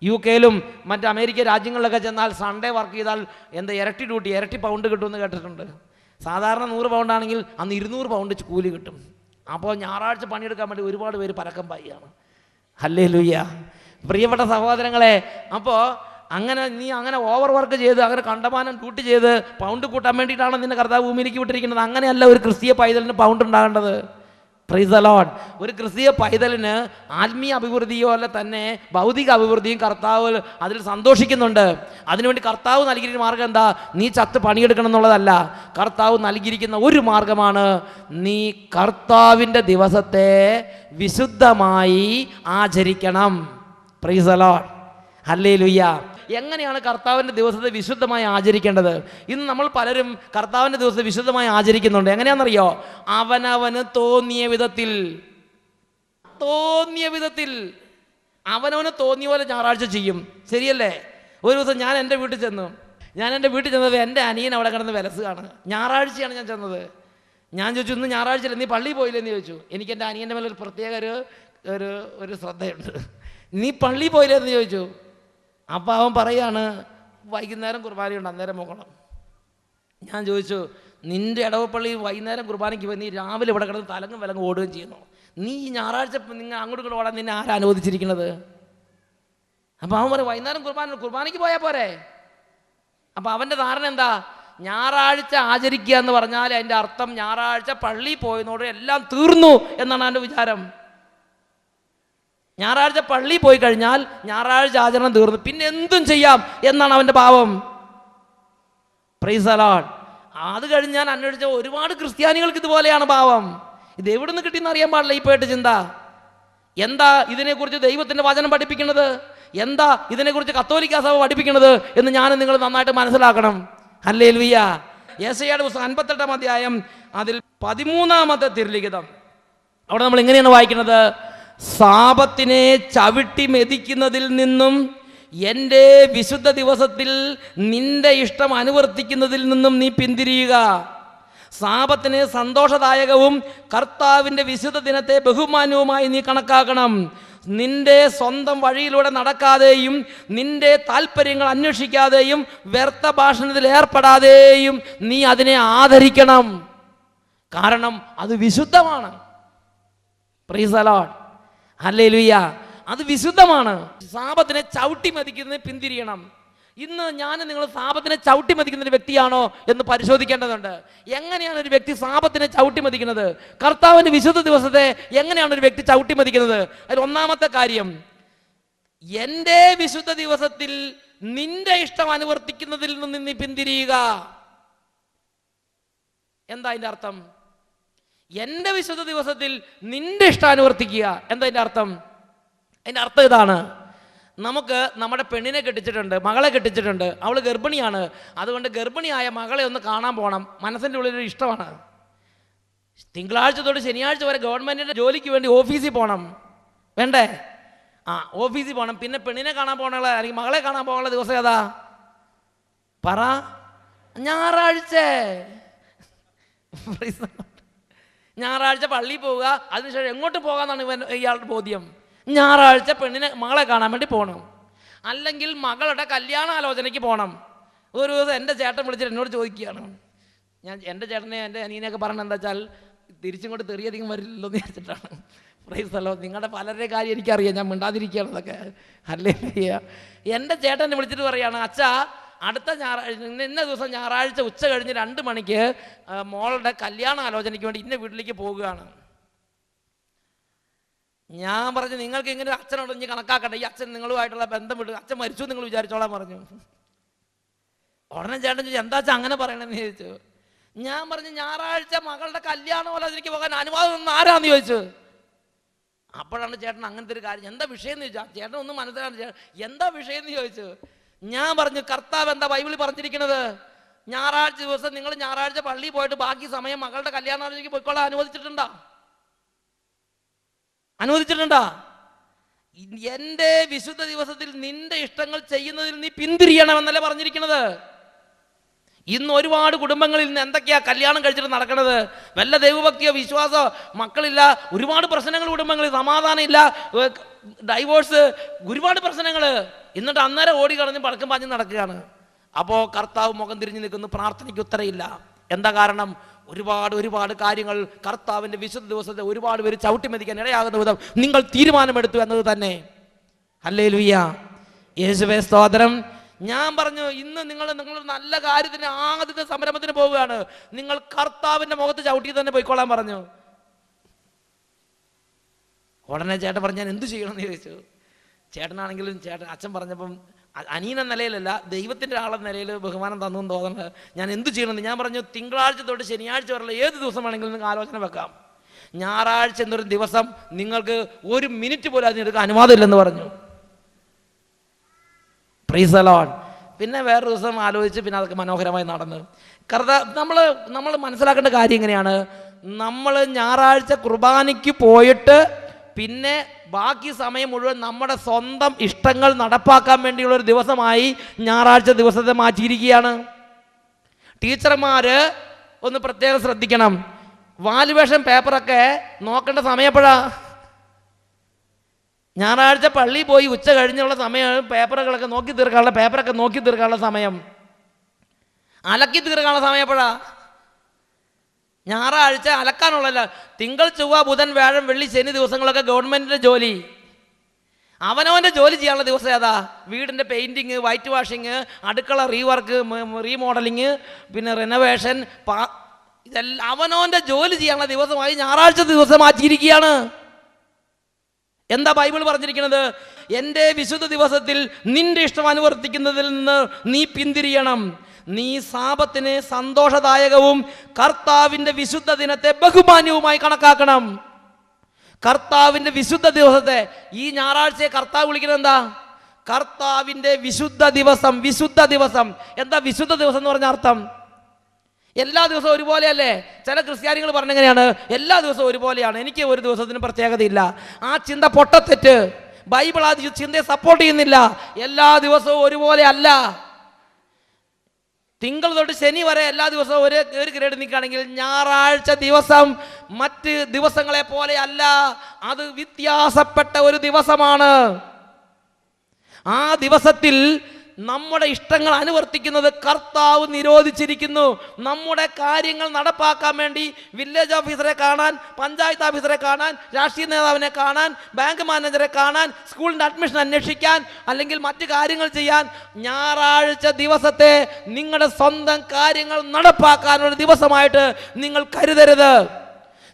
UK-ലും മറ്റ് അമേരിക്ക രാജ്യങ്ങളിലൊക്കെ ചെന്നാൽ സൺഡേ വർക്ക് ചെയ്താൽ ഇരട്ടി ഡ്യൂട്ടി, ഇരട്ടി പൗണ്ട് കിട്ടുമെന്ന് കേട്ടിട്ടുണ്ട്. സാധാരണ 100 പൗണ്ടാണെങ്കിൽ അന്ന് 200 പൗണ്ട് കൂലി കിട്ടും. അപ്പോൾ ഞായറാഴ്ച പണിയെടുക്കാൻ വേണ്ടി ഒരുപാട് പേര് പരക്കം പായാണ്. ഹല്ലേലൂയ. പ്രിയപ്പെട്ട സഹോദരങ്ങളെ, അപ്പോൾ അങ്ങനെ നീ അങ്ങനെ ഓവർ വർക്ക് ചെയ്ത് അങ്ങനെ കണ്ടമാനം ഡ്യൂട്ടി ചെയ്ത് പൗണ്ട് കൂട്ടാൻ വേണ്ടിയിട്ടാണ് നിന്നെ കർത്താവ് ഭൂമിയിലേക്ക് വിട്ടിരിക്കുന്നത്. അങ്ങനെയല്ല ഒരു ക്രിസ്തീയ പൈതലിന് പൗണ്ട് ഉണ്ടാകേണ്ടത്. Price the Lord. ഒരു ക്രിസ്തീയ പൈതലിന് ആത്മീയ അഭിവൃദ്ധിയോ അല്ല തന്നെ ഭൗതിക അഭിവൃദ്ധിയും കർത്താവ് അതിൽ സന്തോഷിക്കുന്നുണ്ട്. അതിനുവേണ്ടി കർത്താവ് നൽകിയിരിക്കുന്ന മാർഗം എന്താ? നീ ചത്ത് പണിയെടുക്കണം എന്നുള്ളതല്ല. കർത്താവ് നൽകിയിരിക്കുന്ന ഒരു മാർഗമാണ്, നീ കർത്താവിൻ്റെ ദിവസത്തെ വിശുദ്ധമായി ആചരിക്കണം. Price the Lord. ഹല്ലേലൂയ. എങ്ങനെയാണ് കർത്താവിൻ്റെ ദിവസത്തെ വിശുദ്ധമായി ആചരിക്കേണ്ടത്? ഇന്ന് നമ്മൾ പലരും കർത്താവിൻ്റെ ദിവസത്തെ വിശുദ്ധമായി ആചരിക്കുന്നുണ്ട്. എങ്ങനെയാണെന്നറിയോ? അവനവന് തോന്നിയ വിധത്തിൽ അവനവന് തോന്നിയ പോലെ ഞായറാഴ്ച ചെയ്യും. ശരിയല്ലേ? ഒരു ദിവസം ഞാൻ എൻ്റെ വീട്ടിൽ ചെന്നത് എൻ്റെ അനിയൻ അവിടെ കിടന്ന് വിലസുകയാണ്. ഞായറാഴ്ചയാണ് ഞാൻ ചെന്നത്. ഞാൻ ചോദിച്ചു, ഇന്ന് ഞായറാഴ്ചയല്ല, നീ പള്ളിയിൽ പോയില്ലെന്ന് ചോദിച്ചു. എനിക്ക് എൻ്റെ അനിയൻ്റെ മേലെ ഒരു പ്രത്യേക ഒരു ശ്രദ്ധയുണ്ട്. നീ പള്ളിയിൽ പോയില്ലെന്ന് ചോദിച്ചു. അപ്പോൾ അവൻ പറയാണ്, വൈകുന്നേരം കുർബാനയുണ്ട്, അന്നേരം പോകണം. ഞാൻ ചോദിച്ചു, നിൻ്റെ ഇടവപ്പള്ളി വൈകുന്നേരം കുർബാനയ്ക്ക് പോയി നീ രാവിലെ ഇവിടെ കിടന്ന് തലങ്ങും വിലങ്ങും ഓടുകയും ചെയ്യുന്നു. നീ ഈ ഞായറാഴ്ച നിങ്ങൾ അങ്ങോട്ട് ഇങ്ങോട്ട് ഓടാൻ നിന്നെ ആരാ അനുവദിച്ചിരിക്കുന്നത്? അപ്പോൾ അവൻ പറയും, വൈകുന്നേരം കുർബാനയ്ക്ക് പോയാൽ പോരെ. അപ്പോൾ അവൻ്റെ ധാരണ എന്താ? ഞായറാഴ്ച ആചരിക്കുക എന്ന് പറഞ്ഞാൽ അതിൻ്റെ അർത്ഥം ഞായറാഴ്ച പള്ളിയിൽ പോയതോടെ എല്ലാം തീർന്നു എന്നാണ് അവൻ്റെ വിചാരം. ഞായറാഴ്ച പള്ളിയിൽ പോയി കഴിഞ്ഞാൽ ഞായറാഴ്ച ആചരണം തീർന്നു, പിന്നെ എന്തും ചെയ്യാം എന്നാണ് അവൻ്റെ ഭാവം. Price the Lord. അത് കഴിഞ്ഞ് ഞാൻ അന്വേഷിച്ച ഒരുപാട് ക്രിസ്ത്യാനികൾക്ക് ഇതുപോലെയാണ് ഭാവം. ഇത് എവിടെ നിന്ന് കിട്ടിയെന്ന് അറിയാൻ പാടില്ല ഈ പേട്ട് ചിന്ത. എന്താ ഇതിനെക്കുറിച്ച് ദൈവത്തിൻ്റെ വചനം പഠിപ്പിക്കുന്നത്? എന്താ ഇതിനെക്കുറിച്ച് കത്തോലിക്ക സഭ പഠിപ്പിക്കുന്നത് എന്ന് ഞാനും നിങ്ങൾ നന്നായിട്ട് മനസ്സിലാക്കണം. ഹല്ലേലൂയ. യെശയ്യായുടെ പുസ്തകം 58-ാം അധ്യായം അതിൽ 13-ാമത്തെ തിരുലിഖിതം. അവിടെ നമ്മൾ ഇങ്ങനെയാണ് വായിക്കുന്നത്: സാപത്തിനെ ചവിട്ടി മെതിക്കുന്നതിൽ നിന്നും എൻ്റെ വിശുദ്ധ ദിവസത്തിൽ നിന്റെ ഇഷ്ടം അനുവർത്തിക്കുന്നതിൽ നിന്നും നീ പിന്തിരിയുക. സാപത്തിനെ സന്തോഷദായകവും കർത്താവിൻ്റെ വിശുദ്ധ ദിനത്തെ ബഹുമാന്യവുമായി നീ കണക്കാക്കണം. നിന്റെ സ്വന്തം വഴിയിലൂടെ നടക്കാതെയും നിന്റെ താല്പര്യങ്ങൾ അന്വേഷിക്കാതെയും വ്യർത്ഥ ഭാഷണത്തിൽ ഏർപ്പെടാതെയും നീ അതിനെ ആദരിക്കണം. കാരണം അത് വിശുദ്ധമാണ്. Praise the Lord. ഹല്ലേലൂയ. അത് വിശുദ്ധമാണ്. സാപത്തിനെ ചവിട്ടി മതിക്കുന്നതിന് പിന്തിരിയണം. ഇന്ന് ഞാൻ നിങ്ങൾ സാപത്തിനെ ചവിട്ടി മതിക്കുന്ന ഒരു വ്യക്തിയാണോ എന്ന് പരിശോധിക്കേണ്ടതുണ്ട്. എങ്ങനെയാണ് ഒരു വ്യക്തി സാപത്തിനെ ചവിട്ടി മതിക്കുന്നത്? കർത്താവിൻ്റെ വിശുദ്ധ ദിവസത്തെ എങ്ങനെയാണ് ഒരു വ്യക്തി ചവിട്ടി മതിക്കുന്നത്? അതിൽ ഒന്നാമത്തെ കാര്യം, എൻ്റെ വിശുദ്ധ ദിവസത്തിൽ നിന്റെ ഇഷ്ടം അനുവർത്തിക്കുന്നതിൽ നിന്ന് നീ പിന്തിരിയുക. എന്താ അതിൻ്റെ അർത്ഥം? എൻ്റെ വിശുദ്ധ ദിവസത്തിൽ നിന്റെ ഇഷ്ടം അനുവർത്തിക്കുക. എന്താ അതിൻ്റെ അർത്ഥം? അതിൻ്റെ അർത്ഥം ഇതാണ്: നമുക്ക് നമ്മുടെ പെണ്ണിനെ കെട്ടിച്ചിട്ടുണ്ട്, മകളെ കെട്ടിച്ചിട്ടുണ്ട്, അവൾ ഗർഭിണിയാണ്. അതുകൊണ്ട് ഗർഭിണിയായ മകളെ ഒന്ന് കാണാൻ പോകണം. മനസ്സിൻ്റെ ഉള്ളിലൊരു ഇഷ്ടമാണ്. തിങ്കളാഴ്ച തൊട്ട് ശനിയാഴ്ച വരെ ഗവൺമെൻറ്റിൻ്റെ ജോലിക്ക് വേണ്ടി ഓഫീസിൽ പോകണം. വേണ്ടേ? ഓഫീസിൽ പോകണം. പിന്നെ പെണ്ണിനെ കാണാൻ പോകണുള്ള അല്ലെങ്കിൽ മകളെ കാണാൻ പോകാനുള്ള ദിവസം ഏതാ? പറ. ഞായറാഴ്ച. ഞായറാഴ്ച പള്ളിയിൽ പോവുക, അതിനുശേഷം എങ്ങോട്ട് പോകാമെന്നാണ് ഇയാളുടെ ബോധ്യം. ഞായറാഴ്ച പെണ്ണിനെ മകളെ കാണാൻ വേണ്ടി പോകണം, അല്ലെങ്കിൽ മകളുടെ കല്യാണാലോചനയ്ക്ക് പോകണം. ഒരു ദിവസം എൻ്റെ ചേട്ടൻ വിളിച്ചിട്ട് എന്നോട് ചോദിക്കുകയാണ്. ഞാൻ എൻ്റെ ചേട്ടനെ എൻ്റെ അനിയനെയൊക്കെ പറയണത് എന്താ വെച്ചാൽ തിരിച്ചിങ്ങോട്ട് തെറിയധികം വരില്ലല്ലോ എന്ന് വിചാരിച്ചിട്ടാണ്. Price the Lord. നിങ്ങളുടെ പലരുടെ കാര്യം എനിക്കറിയാം, ഞാൻ മിണ്ടാതിരിക്കുകയാണ് അതൊക്കെ. ഹല്ലേലൂയ. എൻ്റെ ചേട്ടനെ വിളിച്ചിട്ട് പറയുകയാണ്, അച്ഛാ അടുത്ത ഇന്ന ദിവസം ഞായറാഴ്ച ഉച്ച കഴിഞ്ഞ് 2 മണിക്ക് മോളുടെ കല്യാണ ആലോചനയ്ക്ക് വേണ്ടി ഇന്ന വീട്ടിലേക്ക് പോകുകയാണ്. ഞാൻ പറഞ്ഞു, നിങ്ങൾക്ക് ഇങ്ങനെ അച്ഛനോട് ഇനി കണക്കാക്കട്ടെ, ഈ അച്ഛൻ നിങ്ങളുമായിട്ടുള്ള ബന്ധം വിട്ട് അച്ഛൻ മരിച്ചു നിങ്ങൾ വിചാരിച്ചോളാൻ പറഞ്ഞു. ഉടനെ ചേട്ടൻ ചോദിച്ചു, എന്താ അച്ഛൻ അങ്ങനെ പറയണമെന്ന് ചോദിച്ചു. ഞാൻ പറഞ്ഞു, ഞായറാഴ്ച മകളുടെ കല്യാണാലോചനയ്ക്ക് പോകാൻ അനുവാദം ഒന്നും ആരാന്ന് ചോദിച്ചു. അപ്പോഴാണ് ചേട്ടൻ അങ്ങനത്തെ ഒരു കാര്യം, എന്താ വിഷയം എന്ന് ചോദിച്ചാൽ ചേട്ടൻ ഒന്നും മനസ്സിലാണ്. എന്താ വിഷയം എന്ന് ചോദിച്ചു. ഞാൻ പറഞ്ഞു, കർത്താവ് എന്താ ബൈബിളിൽ പറഞ്ഞിരിക്കുന്നത്? ഞായറാഴ്ച ദിവസം നിങ്ങൾ ഞായറാഴ്ച പള്ളിയിൽ പോയിട്ട് ബാക്കി സമയം മകളുടെ കല്യാണാലോചനയ്ക്ക് പോയിക്കൊള്ളാൻ അനുവദിച്ചിട്ടുണ്ടോ? എൻ്റെ വിശുദ്ധ ദിവസത്തിൽ നിന്റെ ഇഷ്ടങ്ങൾ ചെയ്യുന്നതിൽ നീ പിന്തിരിയണമെന്നല്ലേ പറഞ്ഞിരിക്കുന്നത്. ഇന്ന് ഒരുപാട് കുടുംബങ്ങളിൽ നിന്ന് എന്തൊക്കെയാ കല്യാണം കഴിച്ചിട്ട് നടക്കുന്നത്? വല്ല ദൈവഭക്തിയോ വിശ്വാസമോ മക്കളില്ല, ഒരുപാട് പ്രശ്നങ്ങൾ കുടുംബങ്ങളിൽ, സമാധാനം ഇല്ല, ഡൈവോഴ്സ്, ഒരുപാട് പ്രശ്നങ്ങൾ. എന്നിട്ട് അന്നേരം ഓടി കളഞ്ഞ് പടക്കം പാഞ്ഞ് നടക്കുകയാണ്. അപ്പോൾ കർത്താവ് മുഖം തിരിഞ്ഞ് നിൽക്കുന്നു, പ്രാർത്ഥനയ്ക്ക് ഉത്തരയില്ല. എന്താ കാരണം? ഒരുപാട് കാര്യങ്ങൾ കർത്താവിൻ്റെ വിശുദ്ധ ദിവസത്തെ ഒരുപാട് പേര് ചവിട്ടി മതിക്കാൻ ഇടയാകുന്ന വിധം നിങ്ങൾ തീരുമാനമെടുത്തു എന്നത് തന്നെ. ഹല്ലേലൂയ, യേശുവേ സ്തോത്രം. ഞാൻ പറഞ്ഞു, ഇന്ന് നിങ്ങൾ നല്ല കാര്യത്തിന് ആദ്യത്തെ സംരംഭത്തിന് പോവുകയാണ്, നിങ്ങൾ കർത്താവിൻ്റെ മുഖത്ത് ചവിട്ടി തന്നെ പോയിക്കോളാൻ പറഞ്ഞു. ഉടനെ ചേട്ടൻ പറഞ്ഞു, ഞാൻ എന്ത് ചെയ്യണമെന്ന് ചോദിച്ചു. ചേട്ടനാണെങ്കിലും അച്ഛൻ പറഞ്ഞപ്പം അനിയനെന്ന നിലയിലല്ല, ദൈവത്തിൻ്റെ ആളെന്ന നിലയിൽ ബഹുമാനം തന്നു തോന്നുന്നത്. ഞാൻ എന്ത് ചെയ്യണമെന്ന് ഞാൻ പറഞ്ഞു, തിങ്കളാഴ്ച തൊട്ട് ശനിയാഴ്ച വരെയുള്ള ഏത് ദിവസം വേണമെങ്കിലും നിങ്ങൾക്ക് ആലോചന വെക്കാം. ഞായറാഴ്ച എന്നൊരു ദിവസം നിങ്ങൾക്ക് ഒരു മിനിറ്റ് പോലും അതിനെടുക്കാൻ അനുവാദമില്ലെന്ന് പറഞ്ഞു. Price the Lord. പിന്നെ വേറൊരു ദിവസം ആലോചിച്ച് പിന്നെ അതൊക്കെ മനോഹരമായി നടന്നു. നമ്മൾ മനസ്സിലാക്കേണ്ട കാര്യം എങ്ങനെയാണ്, നമ്മൾ ഞായറാഴ്ച കുർബാനയ്ക്ക് പോയിട്ട് പിന്നെ ബാക്കി സമയം മുഴുവൻ നമ്മുടെ സ്വന്തം ഇഷ്ടങ്ങൾ നടപ്പാക്കാൻ വേണ്ടിയുള്ളൊരു ദിവസമായി ഞായറാഴ്ച ദിവസത്തെ മാറ്റിയിരിക്കുകയാണ്. ടീച്ചർമാർ ഒന്ന് പ്രത്യേകം ശ്രദ്ധിക്കണം, വാല്യുവേഷൻ പേപ്പറൊക്കെ നോക്കേണ്ട സമയം എപ്പോഴാ? ഞായറാഴ്ച പള്ളിയിൽ പോയി ഉച്ച കഴിഞ്ഞുള്ള സമയം പേപ്പറുകളൊക്കെ നോക്കി തീർക്കാനുള്ള പേപ്പറൊക്കെ നോക്കി തീർക്കാനുള്ള സമയം, അലക്കി തീർക്കാനുള്ള സമയം എപ്പോഴാ? ഞായറാഴ്ച അലക്കാനുള്ളല്ല. തിങ്കൾ ചൊവ്വ ബുധൻ വ്യാഴം വെള്ളി ശനി ദിവസങ്ങളൊക്കെ ഗവൺമെൻറ്റിൻ്റെ ജോലി, അവനവൻ്റെ ജോലി ചെയ്യാനുള്ള ദിവസം ഏതാ? വീടിൻ്റെ പെയിൻറ്റിങ്, വൈറ്റ് വാഷിങ്, അടുക്കള റീവർക്ക്, റീമോഡലിങ്, പിന്നെ റിനോവേഷൻ, ഇതെല്ലാം അവനവൻ്റെ ജോലി ചെയ്യാനുള്ള ദിവസമായി ഞായറാഴ്ച ദിവസം മാറ്റിയിരിക്കുകയാണ്. എന്താ ബൈബിൾ പറഞ്ഞിരിക്കുന്നത്? എൻ്റെ വിശുദ്ധ ദിവസത്തിൽ നിന്റെ ഇഷ്ടം അനുവർത്തിക്കുന്നതിൽ നിന്ന് നീ പിന്തിരിയണം. നീ സാബത്തിനെ സന്തോഷദായകവും കർത്താവിൻ്റെ വിശുദ്ധ ദിനത്തെ ബഹുമാന്യവുമായി കണക്കാക്കണം. കർത്താവിൻ്റെ വിശുദ്ധ ദിവസത്തെ, ഈ ഞായറാഴ്ചയെ കർത്താവ് വിളിക്കുന്നത് എന്താ? കർത്താവിൻ്റെ വിശുദ്ധ ദിവസം. വിശുദ്ധ ദിവസം എന്താ? വിശുദ്ധ ദിവസം എന്ന് പറഞ്ഞ അർത്ഥം എല്ലാ ദിവസവും ഒരുപോലെയല്ലേ? ചില ക്രിസ്ത്യാനികൾ പറഞ്ഞെങ്ങനെയാണ്, എല്ലാ ദിവസവും ഒരുപോലെയാണ്, എനിക്ക് ഒരു ദിവസത്തിന് പ്രത്യേകതയില്ല. ആ ചിന്ത പൊട്ടത്തെറ്റ്. ബൈബിൾ ആ ചിന്തയെ സപ്പോർട്ട് ചെയ്യുന്നില്ല. എല്ലാ ദിവസവും ഒരുപോലെ അല്ല. തിങ്കൾ തൊട്ട് ശനി വരെ എല്ലാ ദിവസവും ഒരു ഗ്രേഡ് നിൽക്കുകയാണെങ്കിൽ ഞായറാഴ്ച ദിവസം മറ്റ് ദിവസങ്ങളെ പോലെ അല്ല, അത് വ്യത്യാസപ്പെട്ട ഒരു ദിവസമാണ്. ആ ദിവസത്തിൽ നമ്മുടെ ഇഷ്ടങ്ങൾ അനുവർത്തിക്കുന്നത് കർത്താവ് നിരോധിച്ചിരിക്കുന്നു. നമ്മുടെ കാര്യങ്ങൾ നടപ്പാക്കാൻ വേണ്ടി വില്ലേജ് ഓഫീസറെ കാണാൻ, പഞ്ചായത്ത് ഓഫീസറെ കാണാൻ, രാഷ്ട്രീയ നേതാവിനെ കാണാൻ, ബാങ്ക് മാനേജറെ കാണാൻ, സ്കൂളിൻ്റെ അഡ്മിഷൻ അന്വേഷിക്കാൻ, അല്ലെങ്കിൽ മറ്റു കാര്യങ്ങൾ ചെയ്യാൻ ഞായറാഴ്ച ദിവസത്തെ നിങ്ങളുടെ സ്വന്തം കാര്യങ്ങൾ നടപ്പാക്കാനുള്ള ദിവസമായിട്ട് നിങ്ങൾ കരുതരുത്.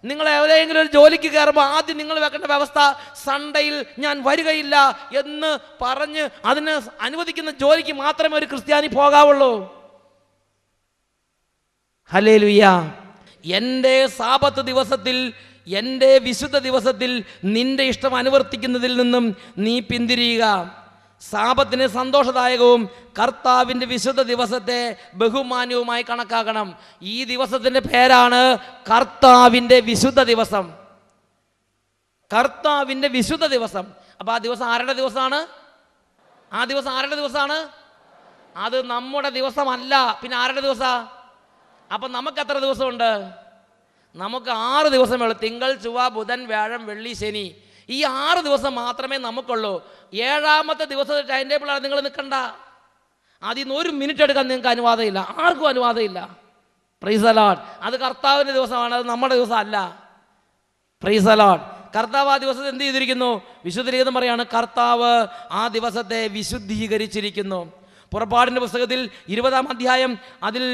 നിങ്ങൾ എവിടെയെങ്കിലും ഒരു ജോലിക്ക് കയറുമ്പോൾ ആദ്യം നിങ്ങൾ വെക്കേണ്ട വ്യവസ്ഥ, സൺഡേയിൽ ഞാൻ വരികയില്ല എന്ന് പറഞ്ഞ് അതിന് അനുവദിക്കുന്ന ജോലിക്ക് മാത്രമേ ഒരു ക്രിസ്ത്യാനി പോകാവുള്ളൂ. ഹല്ലേലൂയ. എൻ്റെ സാബത്ത് ദിവസത്തിൽ, എൻ്റെ വിശുദ്ധ ദിവസത്തിൽ നിന്റെ ഇഷ്ടം അനുവർത്തിക്കുന്നതിൽ നിന്നും നീ പിന്തിരിയുക. സാബത്തിനെ സന്തോഷദായകവും കർത്താവിൻ്റെ വിശുദ്ധ ദിവസത്തെ ബഹുമാന്യവുമായി കണക്കാക്കണം. ഈ ദിവസത്തിൻ്റെ പേരാണ് കർത്താവിൻ്റെ വിശുദ്ധ ദിവസം. കർത്താവിൻ്റെ വിശുദ്ധ ദിവസം. അപ്പോൾ ആ ദിവസം ആരുടെ ദിവസമാണ്? ആ ദിവസം ആരുടെ ദിവസമാണ്? അത് നമ്മുടെ ദിവസമല്ല, പിന്നെ ആരുടെ ദിവസമാണ്? അപ്പം നമുക്ക് എത്ര ദിവസമുണ്ട്? നമുക്ക് 6 ദിവസമേ ഉള്ളൂ. തിങ്കൾ ചൊവ്വ ബുധൻ വ്യാഴം വെള്ളി ശനി, ഈ 6 ദിവസം മാത്രമേ നമുക്കുള്ളൂ. 7ാമത്തെ ദിവസത്തെ ടൈം ടേബിളാണ് നിങ്ങൾ നിൽക്കണ്ട. അതിൽ നിന്ന് 1 മിനിറ്റ് എടുക്കാൻ നിങ്ങൾക്ക് അനുവാദമില്ല, ആർക്കും അനുവാദമില്ല. Praise the Lord. അത് കർത്താവിൻ്റെ ദിവസമാണ്, അത് നമ്മുടെ ദിവസമല്ല. Praise the Lord. കർത്താവ് ആ ദിവസത്തെ എന്ത് ചെയ്തിരിക്കുന്നു? വിശുദ്ധീകരിക്കുന്നു പറയാണ്, കർത്താവ് ആ ദിവസത്തെ വിശുദ്ധീകരിച്ചിരിക്കുന്നു. പുറപ്പാടിൻ്റെ പുസ്തകത്തിൽ 20-ാം അധ്യായം അതിൽ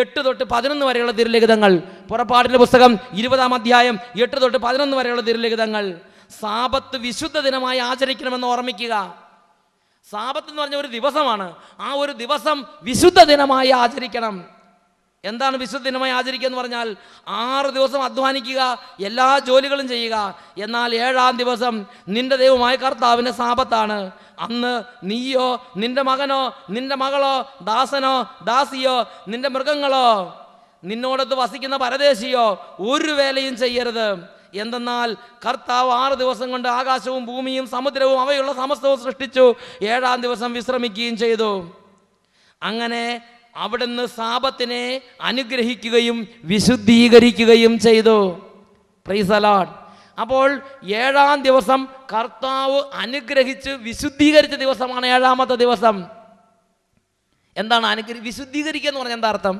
8 തൊട്ട് 11 വരെയുള്ള തിരുലിഖിതങ്ങൾ. പുറപ്പാടിൻ്റെ പുസ്തകം 20-ാം അധ്യായം 8 തൊട്ട് 11 വരെയുള്ള തിരുലിഖിതങ്ങൾ. സാബത്ത് വിശുദ്ധ ദിനമായി ആചരിക്കണമെന്ന് ഓർമ്മിക്കുക. സാബത്ത് എന്ന് പറഞ്ഞ ഒരു ദിവസമാണ്. ആ ഒരു ദിവസം വിശുദ്ധ ദിനമായി ആചരിക്കണം. എന്താണ് വിശുദ്ധ ദിനമായി ആചരിക്കുക എന്ന് പറഞ്ഞാൽ 6 ദിവസം അധ്വാനിക്കുക, എല്ലാ ജോലികളും ചെയ്യുക. എന്നാൽ 7ാം ദിവസം നിന്റെ ദൈവമായ കർത്താവിൻ്റെ സാബത്താണ്. അന്ന് നീയോ നിന്റെ മകനോ നിന്റെ മകളോ ദാസനോ ദാസിയോ നിന്റെ മൃഗങ്ങളോ നിന്നോടൊത്ത് വസിക്കുന്ന പരദേശിയോ ഒരു വേലയും ചെയ്യരുത്. എന്തെന്നാൽ കർത്താവ് 6 ദിവസം കൊണ്ട് ആകാശവും ഭൂമിയും സമുദ്രവും അവയുള്ള സമസ്തവും സൃഷ്ടിച്ചു, 7ാം ദിവസം വിശ്രമിക്കുകയും ചെയ്തു. അങ്ങനെ അവിടുന്ന് സാബത്തിനെ അനുഗ്രഹിക്കുകയും വിശുദ്ധീകരിക്കുകയും ചെയ്തു. Price the Lord. അപ്പോൾ 7ാം ദിവസം കർത്താവ് അനുഗ്രഹിച്ച് വിശുദ്ധീകരിച്ച ദിവസമാണ് 7ാമത്തെ ദിവസം. എന്താണ് വിശുദ്ധീകരിക്കുക എന്ന് പറഞ്ഞാൽ എന്താ അർത്ഥം?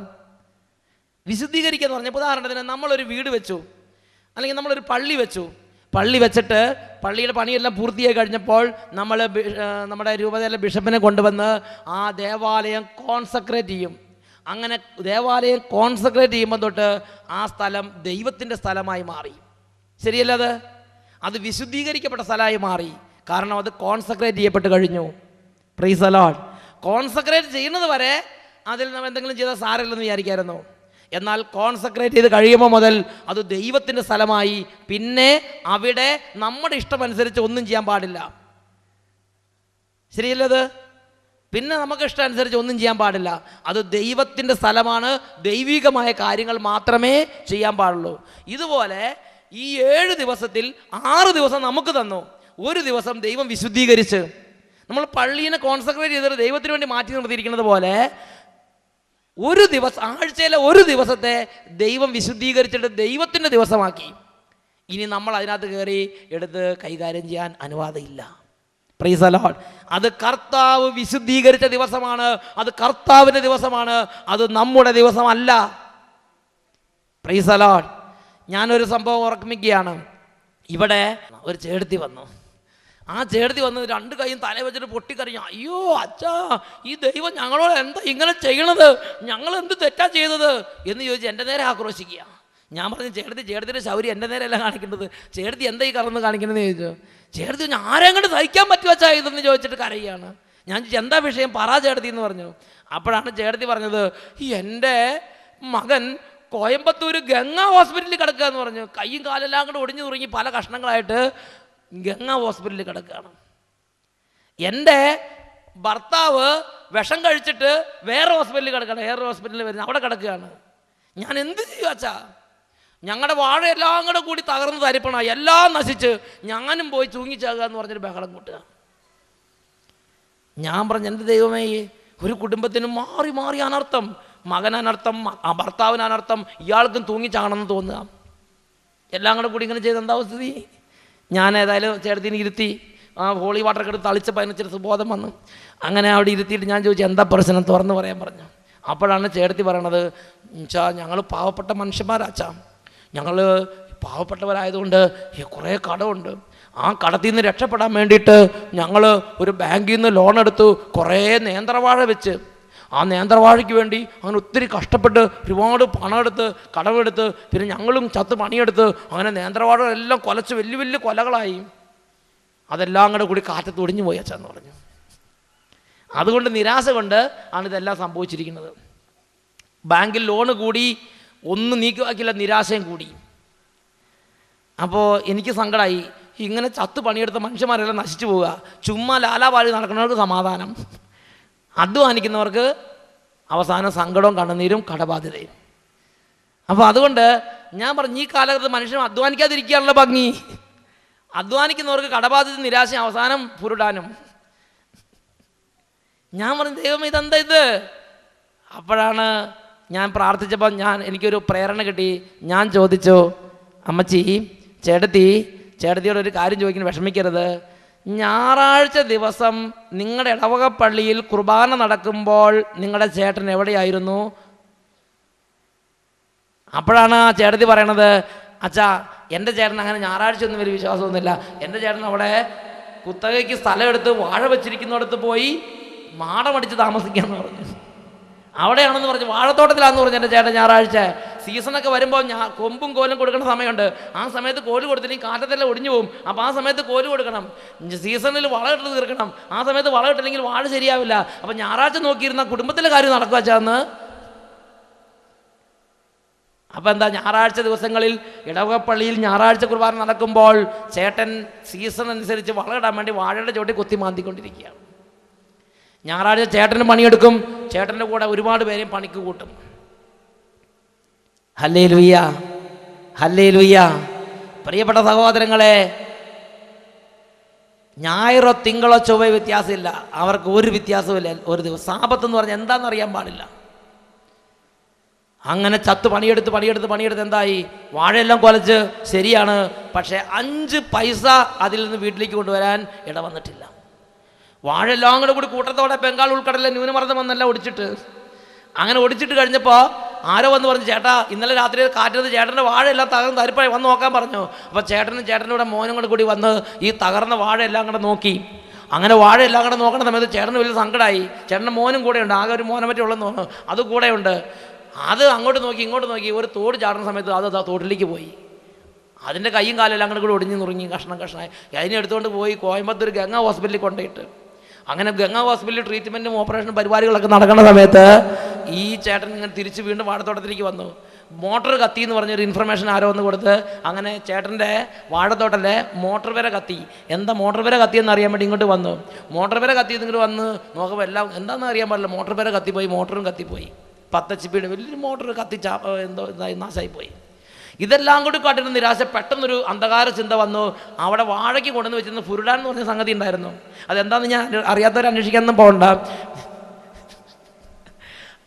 വിശുദ്ധീകരിക്കുക എന്ന് പറഞ്ഞാൽ, ഉദാഹരണത്തിന് നമ്മളൊരു വീട് വെച്ചു, അല്ലെങ്കിൽ നമ്മളൊരു പള്ളി വെച്ചു. പള്ളി വെച്ചിട്ട് പള്ളിയുടെ പണിയെല്ലാം പൂർത്തിയായി കഴിഞ്ഞപ്പോൾ നമ്മൾ നമ്മുടെ രൂപതയിലെ ബിഷപ്പിനെ കൊണ്ടുവന്ന് ആ ദേവാലയം കോൺസെക്രേറ്റ് ചെയ്യും. അങ്ങനെ ദേവാലയം കോൺസെക്രേറ്റ് ചെയ്യുമ്പോൾ തൊട്ട് ആ സ്ഥലം ദൈവത്തിൻ്റെ സ്ഥലമായി മാറി. ശരിയല്ല? അത് വിശുദ്ധീകരിക്കപ്പെട്ട സ്ഥലമായി മാറി. കാരണം അത് കോൺസെക്രേറ്റ് ചെയ്യപ്പെട്ട് കഴിഞ്ഞു. Price the Lord. കോൺസെക്രേറ്റ് ചെയ്യുന്നത് വരെ അതിൽ നമ്മൾ എന്തെങ്കിലും ചെയ്താൽ സാരമില്ലെന്ന് വിചാരിക്കായിരുന്നു. എന്നാൽ കോൺസെക്രേറ്റ് ചെയ്ത് കഴിയുമ്പോൾ മുതൽ അത് ദൈവത്തിൻ്റെ സ്ഥലമായി. പിന്നെ അവിടെ നമ്മുടെ ഇഷ്ടമനുസരിച്ച് ഒന്നും ചെയ്യാൻ പാടില്ല. ശരിയല്ലത്? പിന്നെ നമുക്ക് ഇഷ്ടം അനുസരിച്ച് ഒന്നും ചെയ്യാൻ പാടില്ല. അത് ദൈവത്തിൻ്റെ സ്ഥലമാണ്. ദൈവികമായ കാര്യങ്ങൾ മാത്രമേ ചെയ്യാൻ പാടുള്ളൂ. ഇതുപോലെ ഈ 7 ദിവസത്തിൽ 6 ദിവസം നമുക്ക് തന്നു. ഒരു ദിവസം ദൈവം വിശുദ്ധീകരിച്ച്, നമ്മൾ പള്ളീനെ കോൺസെക്രേറ്റ് ചെയ്തിട്ട് ദൈവത്തിന് വേണ്ടി മാറ്റി നിർത്തിയിരിക്കുന്നത് പോലെ ഒരു ദിവസം, ആഴ്ചയിലെ ഒരു ദിവസത്തെ ദൈവം വിശുദ്ധീകരിച്ചിട്ട് ദൈവത്തിൻ്റെ ദിവസമാക്കി. ഇനി നമ്മൾ അതിനകത്ത് കയറി എടുത്ത് കൈകാര്യം ചെയ്യാൻ അനുവാദമില്ല. Praise the Lord. അത് കർത്താവ് വിശുദ്ധീകരിച്ച ദിവസമാണ്. അത് കർത്താവിൻ്റെ ദിവസമാണ്. അത് നമ്മുടെ ദിവസമല്ല. Praise the Lord. ഞാനൊരു സംഭവം ഓർമ്മിക്കുകയാണ്. ഇവിടെ ഒരു ചേടത്തി വന്നു. ആ ചേടത്തി വന്ന് 2 കൈയും തല വെച്ചിട്ട് പൊട്ടിക്കറിഞ്ഞു. അയ്യോ അച്ഛാ, ഈ ദൈവം ഞങ്ങളോട് എന്താ ഇങ്ങനെ ചെയ്യണത്? ഞങ്ങൾ എന്ത് തെറ്റാ ചെയ്തത് എന്ന് ചോദിച്ച് എൻ്റെ നേരെ ആക്രോശിക്കുക. ഞാൻ പറഞ്ഞു, ചേടത്തിൻ്റെ ശൗര്യം എൻ്റെ നേരെ അല്ല കാണിക്കേണ്ടത്. ചേടത്തി എന്താ ഈ കറന്ന് കാണിക്കണമെന്ന് ചോദിച്ചു. ചേടത്തി ആരെയും കണ്ട് സഹിക്കാൻ പറ്റുക അച്ഛാ ഇതെന്ന് ചോദിച്ചിട്ട് കരയുകയാണ്. ഞാൻ എന്താ വിഷയം പറ ചേടത്തി എന്ന് പറഞ്ഞു. അപ്പോഴാണ് ചേടത്തി പറഞ്ഞത്, എൻ്റെ മകൻ കോയമ്പത്തൂർ ഗംഗാ ഹോസ്പിറ്റലിൽ കിടക്കുക എന്ന് പറഞ്ഞു. കൈയും കാലെല്ലാം കൂടെ ഒടിഞ്ഞു തുറങ്ങി പല കഷ്ണങ്ങളായിട്ട് ഗംഗാ ഹോസ്പിറ്റലിൽ കിടക്കുകയാണ്. എൻ്റെ ഭർത്താവ് വിഷം കഴിച്ചിട്ട് വേറെ ഹോസ്പിറ്റലിൽ കിടക്കുകയാണ്. വേറെ ഹോസ്പിറ്റലിൽ വരുന്നത് അവിടെ കിടക്കുകയാണ്. ഞാൻ എന്ത് ചെയ്യും അച്ഛാ? ഞങ്ങളുടെ വാഴ എല്ലാം കൂടെ കൂടി തകർന്ന് തരിപ്പണ, എല്ലാം നശിച്ച് ഞാനും പോയി തൂങ്ങിച്ചാകുക എന്ന് പറഞ്ഞൊരു ബഹളം കൂട്ടുക. ഞാൻ പറഞ്ഞു, എൻ്റെ ദൈവമേ, ഒരു കുടുംബത്തിന് മാറി മാറി അനർത്ഥം. മകൻ അനർത്ഥം, ഭർത്താവിന് അനർത്ഥം, ഇയാൾക്കും തൂങ്ങിച്ചാകണമെന്ന് തോന്നുക. എല്ലാം കൂടെ കൂടി ഇങ്ങനെ ചെയ്ത് എന്താ സ്ഥിതി? ഞാൻ ഏതായാലും ചേട്ടത്തിന് ഇരുത്തി ആ ഹോളി വാട്ടറൊക്കെ എടുത്ത് തളിച്ചപ്പോൾ അതിനൊരു സുബോധം വന്നു. അങ്ങനെ അവിടെ ഇരുത്തിയിട്ട് ഞാൻ ചോദിച്ചു, എന്താ പ്രശ്നം തുറന്ന് പറയാൻ പറഞ്ഞു. അപ്പോഴാണ് ചേട്ടത്തി പറയണത്, ചാ ഞങ്ങൾ പാവപ്പെട്ട മനുഷ്യന്മാരാച്ചാ, ഞങ്ങൾ പാവപ്പെട്ടവരായതുകൊണ്ട് കുറേ കടമുണ്ട്. ആ കടത്തിൽ നിന്ന് രക്ഷപ്പെടാൻ വേണ്ടിയിട്ട് ഞങ്ങൾ ഒരു ബാങ്കിൽ നിന്ന് ലോൺ എടുത്തു, കുറേ നേന്ത്രവാഴ വെച്ച്. ആ നേന്ത്രവാഴയ്ക്ക് വേണ്ടി അങ്ങനെ ഒത്തിരി കഷ്ടപ്പെട്ട് ഒരുപാട് പണം എടുത്ത് കടമെടുത്ത് പിന്നെ ഞങ്ങളും ചത്ത് പണിയെടുത്ത് അങ്ങനെ നേന്ത്രവാഴകളെല്ലാം കൊലച്ച് വലിയ വലിയ കൊലകളായി. അതെല്ലാം കൂടെ കൂടി കാറ്റത്ത് ഒടിഞ്ഞു പോയി അച്ഛന്ന് പറഞ്ഞു. അതുകൊണ്ട് നിരാശ കൊണ്ട് ആണ് ഇതെല്ലാം സംഭവിച്ചിരിക്കുന്നത്. ബാങ്കിൽ ലോണ് കൂടി, ഒന്നും നീക്കിവാക്കില്ല, നിരാശയും കൂടി. അപ്പോൾ എനിക്ക് സങ്കടമായി. ഇങ്ങനെ ചത്ത് പണിയെടുത്ത മനുഷ്യന്മാരെല്ലാം നശിച്ചു പോവുക. ചുമ്മാ ലാലാപാലി നടക്കുന്നവർക്ക് സമാധാനം, അധ്വാനിക്കുന്നവർക്ക് അവസാനം സങ്കടവും കണ്ണുനീരും കടബാധ്യതയും. അപ്പോൾ അതുകൊണ്ട് ഞാൻ പറഞ്ഞു, ഈ കാലഘട്ടത്തിൽ മനുഷ്യൻ അധ്വാനിക്കാതിരിക്കാനുള്ള ഭംഗി. അധ്വാനിക്കുന്നവർക്ക് കടബാധ്യത, നിരാശ, അവസാനം പുരുടാനും. ഞാൻ പറഞ്ഞു, ദൈവം ഇതെന്താ ഇത്? അപ്പോഴാണ് ഞാൻ പ്രാർത്ഥിച്ചപ്പോൾ എനിക്കൊരു പ്രേരണ കിട്ടി. ഞാൻ ചോദിച്ചു, അമ്മച്ചി, ചേട്ടത്തിയോട് ഒരു കാര്യം ചോദിക്കുന്നു, വിഷമിക്കരുത്. ഞായറാഴ്ച ദിവസം നിങ്ങളുടെ ഇടവക പള്ളിയിൽ കുർബാന നടക്കുമ്പോൾ നിങ്ങളുടെ ചേട്ടൻ എവിടെയായിരുന്നു? അപ്പോഴാണ് ആ ചേട്ടത്തി പറയണത്, അച്ഛാ എൻ്റെ ചേട്ടൻ അങ്ങനെ ഞായറാഴ്ച ഒന്നും വലിയ വിശ്വാസമൊന്നുമില്ല. എൻ്റെ ചേട്ടൻ അവിടെ കുത്തകയ്ക്ക് സ്ഥലം എടുത്ത് വാഴ വെച്ചിരിക്കുന്നിടത്ത് പോയി മാടമടിച്ച് താമസിക്കാമെന്ന് പറഞ്ഞു. അവിടെയാണെന്ന് പറഞ്ഞു, വാഴത്തോട്ടത്തിലാണെന്ന് പറഞ്ഞു എൻ്റെ ചേട്ടൻ. ഞായറാഴ്ച സീസണൊക്കെ വരുമ്പോൾ കൊമ്പും കോലും കൊടുക്കേണ്ട സമയമുണ്ട്. ആ സമയത്ത് കോല് കൊടുത്തില്ലെങ്കിൽ കാറ്റത്തെല്ലാം ഒടിഞ്ഞു പോകും. അപ്പോൾ ആ സമയത്ത് കോല് കൊടുക്കണം. സീസണിൽ വളമിട്ട് തീർക്കണം. ആ സമയത്ത് വളമിട്ടില്ലെങ്കിൽ വാഴ ശരിയാവില്ല. അപ്പോൾ ഞായറാഴ്ച നോക്കിയിരുന്ന കുടുംബത്തിലെ കാര്യം നടക്കുക വെച്ചാന്ന്. അപ്പോൾ എന്താ, ഞായറാഴ്ച ദിവസങ്ങളിൽ ഇടവകപ്പള്ളിയിൽ ഞായറാഴ്ച കുർബാന നടക്കുമ്പോൾ ചേട്ടൻ സീസൺ അനുസരിച്ച് വളമിടാൻ വേണ്ടി വാഴയുടെ ചോട്ടി കുത്തി മാന്തിക്കൊണ്ടിരിക്കുകയാണ്. ഞായറാഴ്ച ചേട്ടന് പണിയെടുക്കും, ചേട്ടൻ്റെ കൂടെ ഒരുപാട് പേരെയും പണിക്ക് കൂട്ടും. Hallelujah, hallelujah. പ്രിയപ്പെട്ട സഹോദരങ്ങളെ, ഞായറോ തിങ്കളോ ചൊവ്വ വ്യത്യാസമില്ല. അവർക്ക് ഒരു വ്യത്യാസമില്ല. ഒരു ദിവസം സാബത്ത് എന്ന് പറഞ്ഞാൽ എന്താണെന്ന് അറിയാൻ പാടില്ല. അങ്ങനെ ചത്ത് പണിയെടുത്ത് എന്തായി? വാഴയെല്ലാം കൊലച്ച് ശരിയാണ്, പക്ഷേ 5 പൈസ അതിൽ നിന്ന് വീട്ടിലേക്ക് കൊണ്ടുവരാൻ ഇട വന്നിട്ടില്ല. വാഴെല്ലാം കൂടെ കൂടി കൂട്ടത്തോടെ ബംഗാൾ ഉൾക്കടലിലെ ന്യൂനമർദ്ദം വന്നെല്ലാം ഒടിച്ചിട്ട്, അങ്ങനെ ഒടിച്ചിട്ട് കഴിഞ്ഞപ്പോൾ ആരോ വന്ന് പറഞ്ഞു, ചേട്ടാ ഇന്നലെ രാത്രി കാറ്റത്ത് ചേട്ടൻ്റെ വാഴയെല്ലാം തകർന്ന് തരിപ്പായി വന്ന് നോക്കാൻ പറഞ്ഞു. അപ്പോൾ ചേട്ടൻ്റെ കൂടെ മോനും കൂടി വന്ന് ഈ തകർന്ന വാഴയെല്ലാം കൂടെ നോക്കി. അങ്ങനെ വാഴയെല്ലാം കൂടെ നോക്കുന്ന സമയത്ത് ചേട്ടന് വലിയ സങ്കടമായി. ചേട്ടൻ്റെ മോനും കൂടെ ഉണ്ട്, ആകെ ഒരു മോനെ പറ്റി ഉള്ളെന്ന് തോന്നുന്നു, അത് കൂടെ ഉണ്ട്. അത് അങ്ങോട്ട് നോക്കി ഇങ്ങോട്ട് നോക്കി, ഒരു തോട് ചാടുന്ന സമയത്ത് അത് തോട്ടിലേക്ക് പോയി. അതിൻ്റെ കൈയും കാലെല്ലാം അങ്ങോട്ട് കൂടെ ഒടിഞ്ഞ് നുറുങ്ങി കഷ്ണമായി. അതിനെ എടുത്തുകൊണ്ട് പോയി കോയമ്പത്തൂർ ഗംഗാ ഹോസ്പിറ്റലിൽ കൊണ്ടുപോയിട്ട്, അങ്ങനെ ഗംഗാ ഹോസ്പിറ്റലിൽ ട്രീറ്റ്മെൻറ്റും ഓപ്പറേഷനും പരിപാടികളൊക്കെ നടക്കുന്ന സമയത്ത് ഈ ചേട്ടൻ ഇങ്ങനെ തിരിച്ച് വീണ്ടും വാഴത്തോട്ടത്തിലേക്ക് വന്നു. മോട്ടർ കത്തി എന്ന് പറഞ്ഞൊരു ഇൻഫർമേഷൻ ആരോ ഒന്ന് കൊടുത്ത്, അങ്ങനെ ചേട്ടൻ്റെ വാഴത്തോട്ടല്ലേ മോട്ടർ വരെ കത്തി. എന്താ മോട്ടർ വരെ കത്തിയെന്ന് അറിയാൻ വേണ്ടി ഇങ്ങോട്ട് വന്നു. മോട്ടർ വരെ കത്തി ഇങ്ങോട്ട് വന്ന് നോക്കുമ്പോൾ എല്ലാം എന്താണെന്ന് അറിയാൻ പാടില്ല, മോട്ടർ വരെ കത്തിപ്പോയി, മോട്ടറും കത്തിപ്പോയി. 10 HP വലിയൊരു മോട്ടർ കത്തിച്ചാ എന്തോ ഇതായി നാശമായിപ്പോയി. ഇതെല്ലാം കൂടി കാട്ടുന്ന നിരാശ, പെട്ടെന്നൊരു അന്ധകാര ചിന്ത വന്നു. അവിടെ വാഴയ്ക്ക് കൊണ്ടുവന്ന് വെച്ചിരുന്ന ഫുരുഡാൻ എന്ന് പറഞ്ഞ സംഗതി ഉണ്ടായിരുന്നു. അതെന്താണെന്ന് ഞാൻ അറിയാത്തവർ അന്വേഷിക്കാനൊന്നും പോകണ്ട.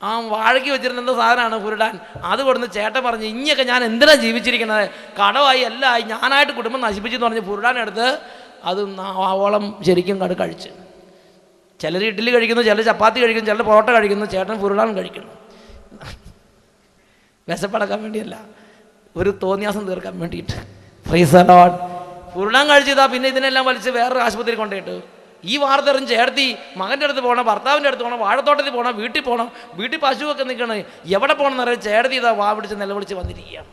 ആ വാഴയ്ക്ക് വെച്ചിരുന്ന എന്താ സാധനമാണ് ഫുരുഡാൻ. അത് കൊടുന്ന് ചേട്ടൻ പറഞ്ഞ്, ഇനിയൊക്കെ ഞാൻ എന്തിനാണ് ജീവിച്ചിരിക്കുന്നത്, കടമായി എല്ലാം ആയി, ഞാനായിട്ട് കുടുംബം നശിപ്പിച്ചെന്ന് പറഞ്ഞ് ഫുരുഡാൻ എടുത്ത് അത് ആവോളം ശരിക്കും കഴിച്ച്. ചിലർ ഇഡ്ഡലി കഴിക്കുന്നു, ചിലർ ചപ്പാത്തി കഴിക്കുന്നു, ചിലർ പൊറോട്ട കഴിക്കുന്നു. ചേട്ടൻ ഫുരുഡാൻ കഴിക്കുന്നു. വിശപ്പടക്കാൻ വേണ്ടിയല്ല, ഒരു തോന്നിയാസം തീർക്കാൻ വേണ്ടിയിട്ട്. Praise the Lord. ഫുരുഡാൻ കഴിച്ചതാ. പിന്നെ ഇതിനെല്ലാം വലിച്ച് വേറൊരു ആശുപത്രി കൊണ്ടുപോയിട്ട് ഈ വാർത്തറിഞ്ഞ് ചേർത്തി മകൻ്റെ അടുത്ത് പോകണം, ഭർത്താവിൻ്റെ അടുത്ത് പോകണം, വാഴത്തോട്ടത്തിൽ പോകണം, വീട്ടിൽ പോകണം, വീട്ടിൽ പശുവൊക്കെ നിൽക്കണം, എവിടെ പോകണം എന്നറിയാം. ചേർത്തി ഇതാ വാ പിടിച്ച് നിലവിളിച്ച് വന്നിരിക്കുകയാണ്.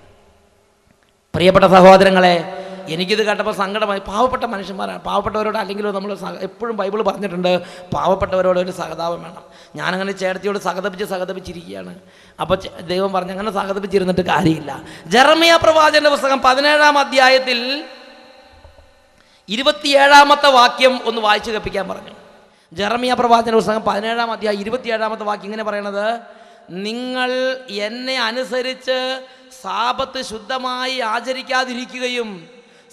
പ്രിയപ്പെട്ട സഹോദരങ്ങളെ, എനിക്കിത് കേട്ടപ്പോൾ സങ്കടമായി. പാവപ്പെട്ട മനുഷ്യന്മാരാണ്. പാവപ്പെട്ടവരോട് അല്ലെങ്കിലും നമ്മൾ എപ്പോഴും ബൈബിൾ പറഞ്ഞിട്ടുണ്ട്, പാവപ്പെട്ടവരോട് ഒരു സഹതാപം വേണം. ഞാനങ്ങനെ ചേട്ടത്തിയോട് സഹതപിച്ചിരിക്കുകയാണ്. അപ്പോൾ ദൈവം പറഞ്ഞു, അങ്ങനെ സഹതപിച്ചിരുന്നിട്ട് കാര്യമില്ല. ജെറമ്യാ പ്രവാചകന്റെ പുസ്തകം 17-ാം അധ്യായത്തിൽ 27-ാമത്തെ വാക്യം ഒന്ന് വായിച്ചു കേൾപ്പിക്കാൻ പറഞ്ഞു. ജെറമ്യാ പ്രവാചകന്റെ പുസ്തകം 17-ാം അധ്യായം 27-ാമത്തെ വാക്യം ഇങ്ങനെ പറയണത്: നിങ്ങൾ എന്നെ അനുസരിച്ച് സാബത്ത് ശുദ്ധമായി ആചരിക്കാതിരിക്കുകയും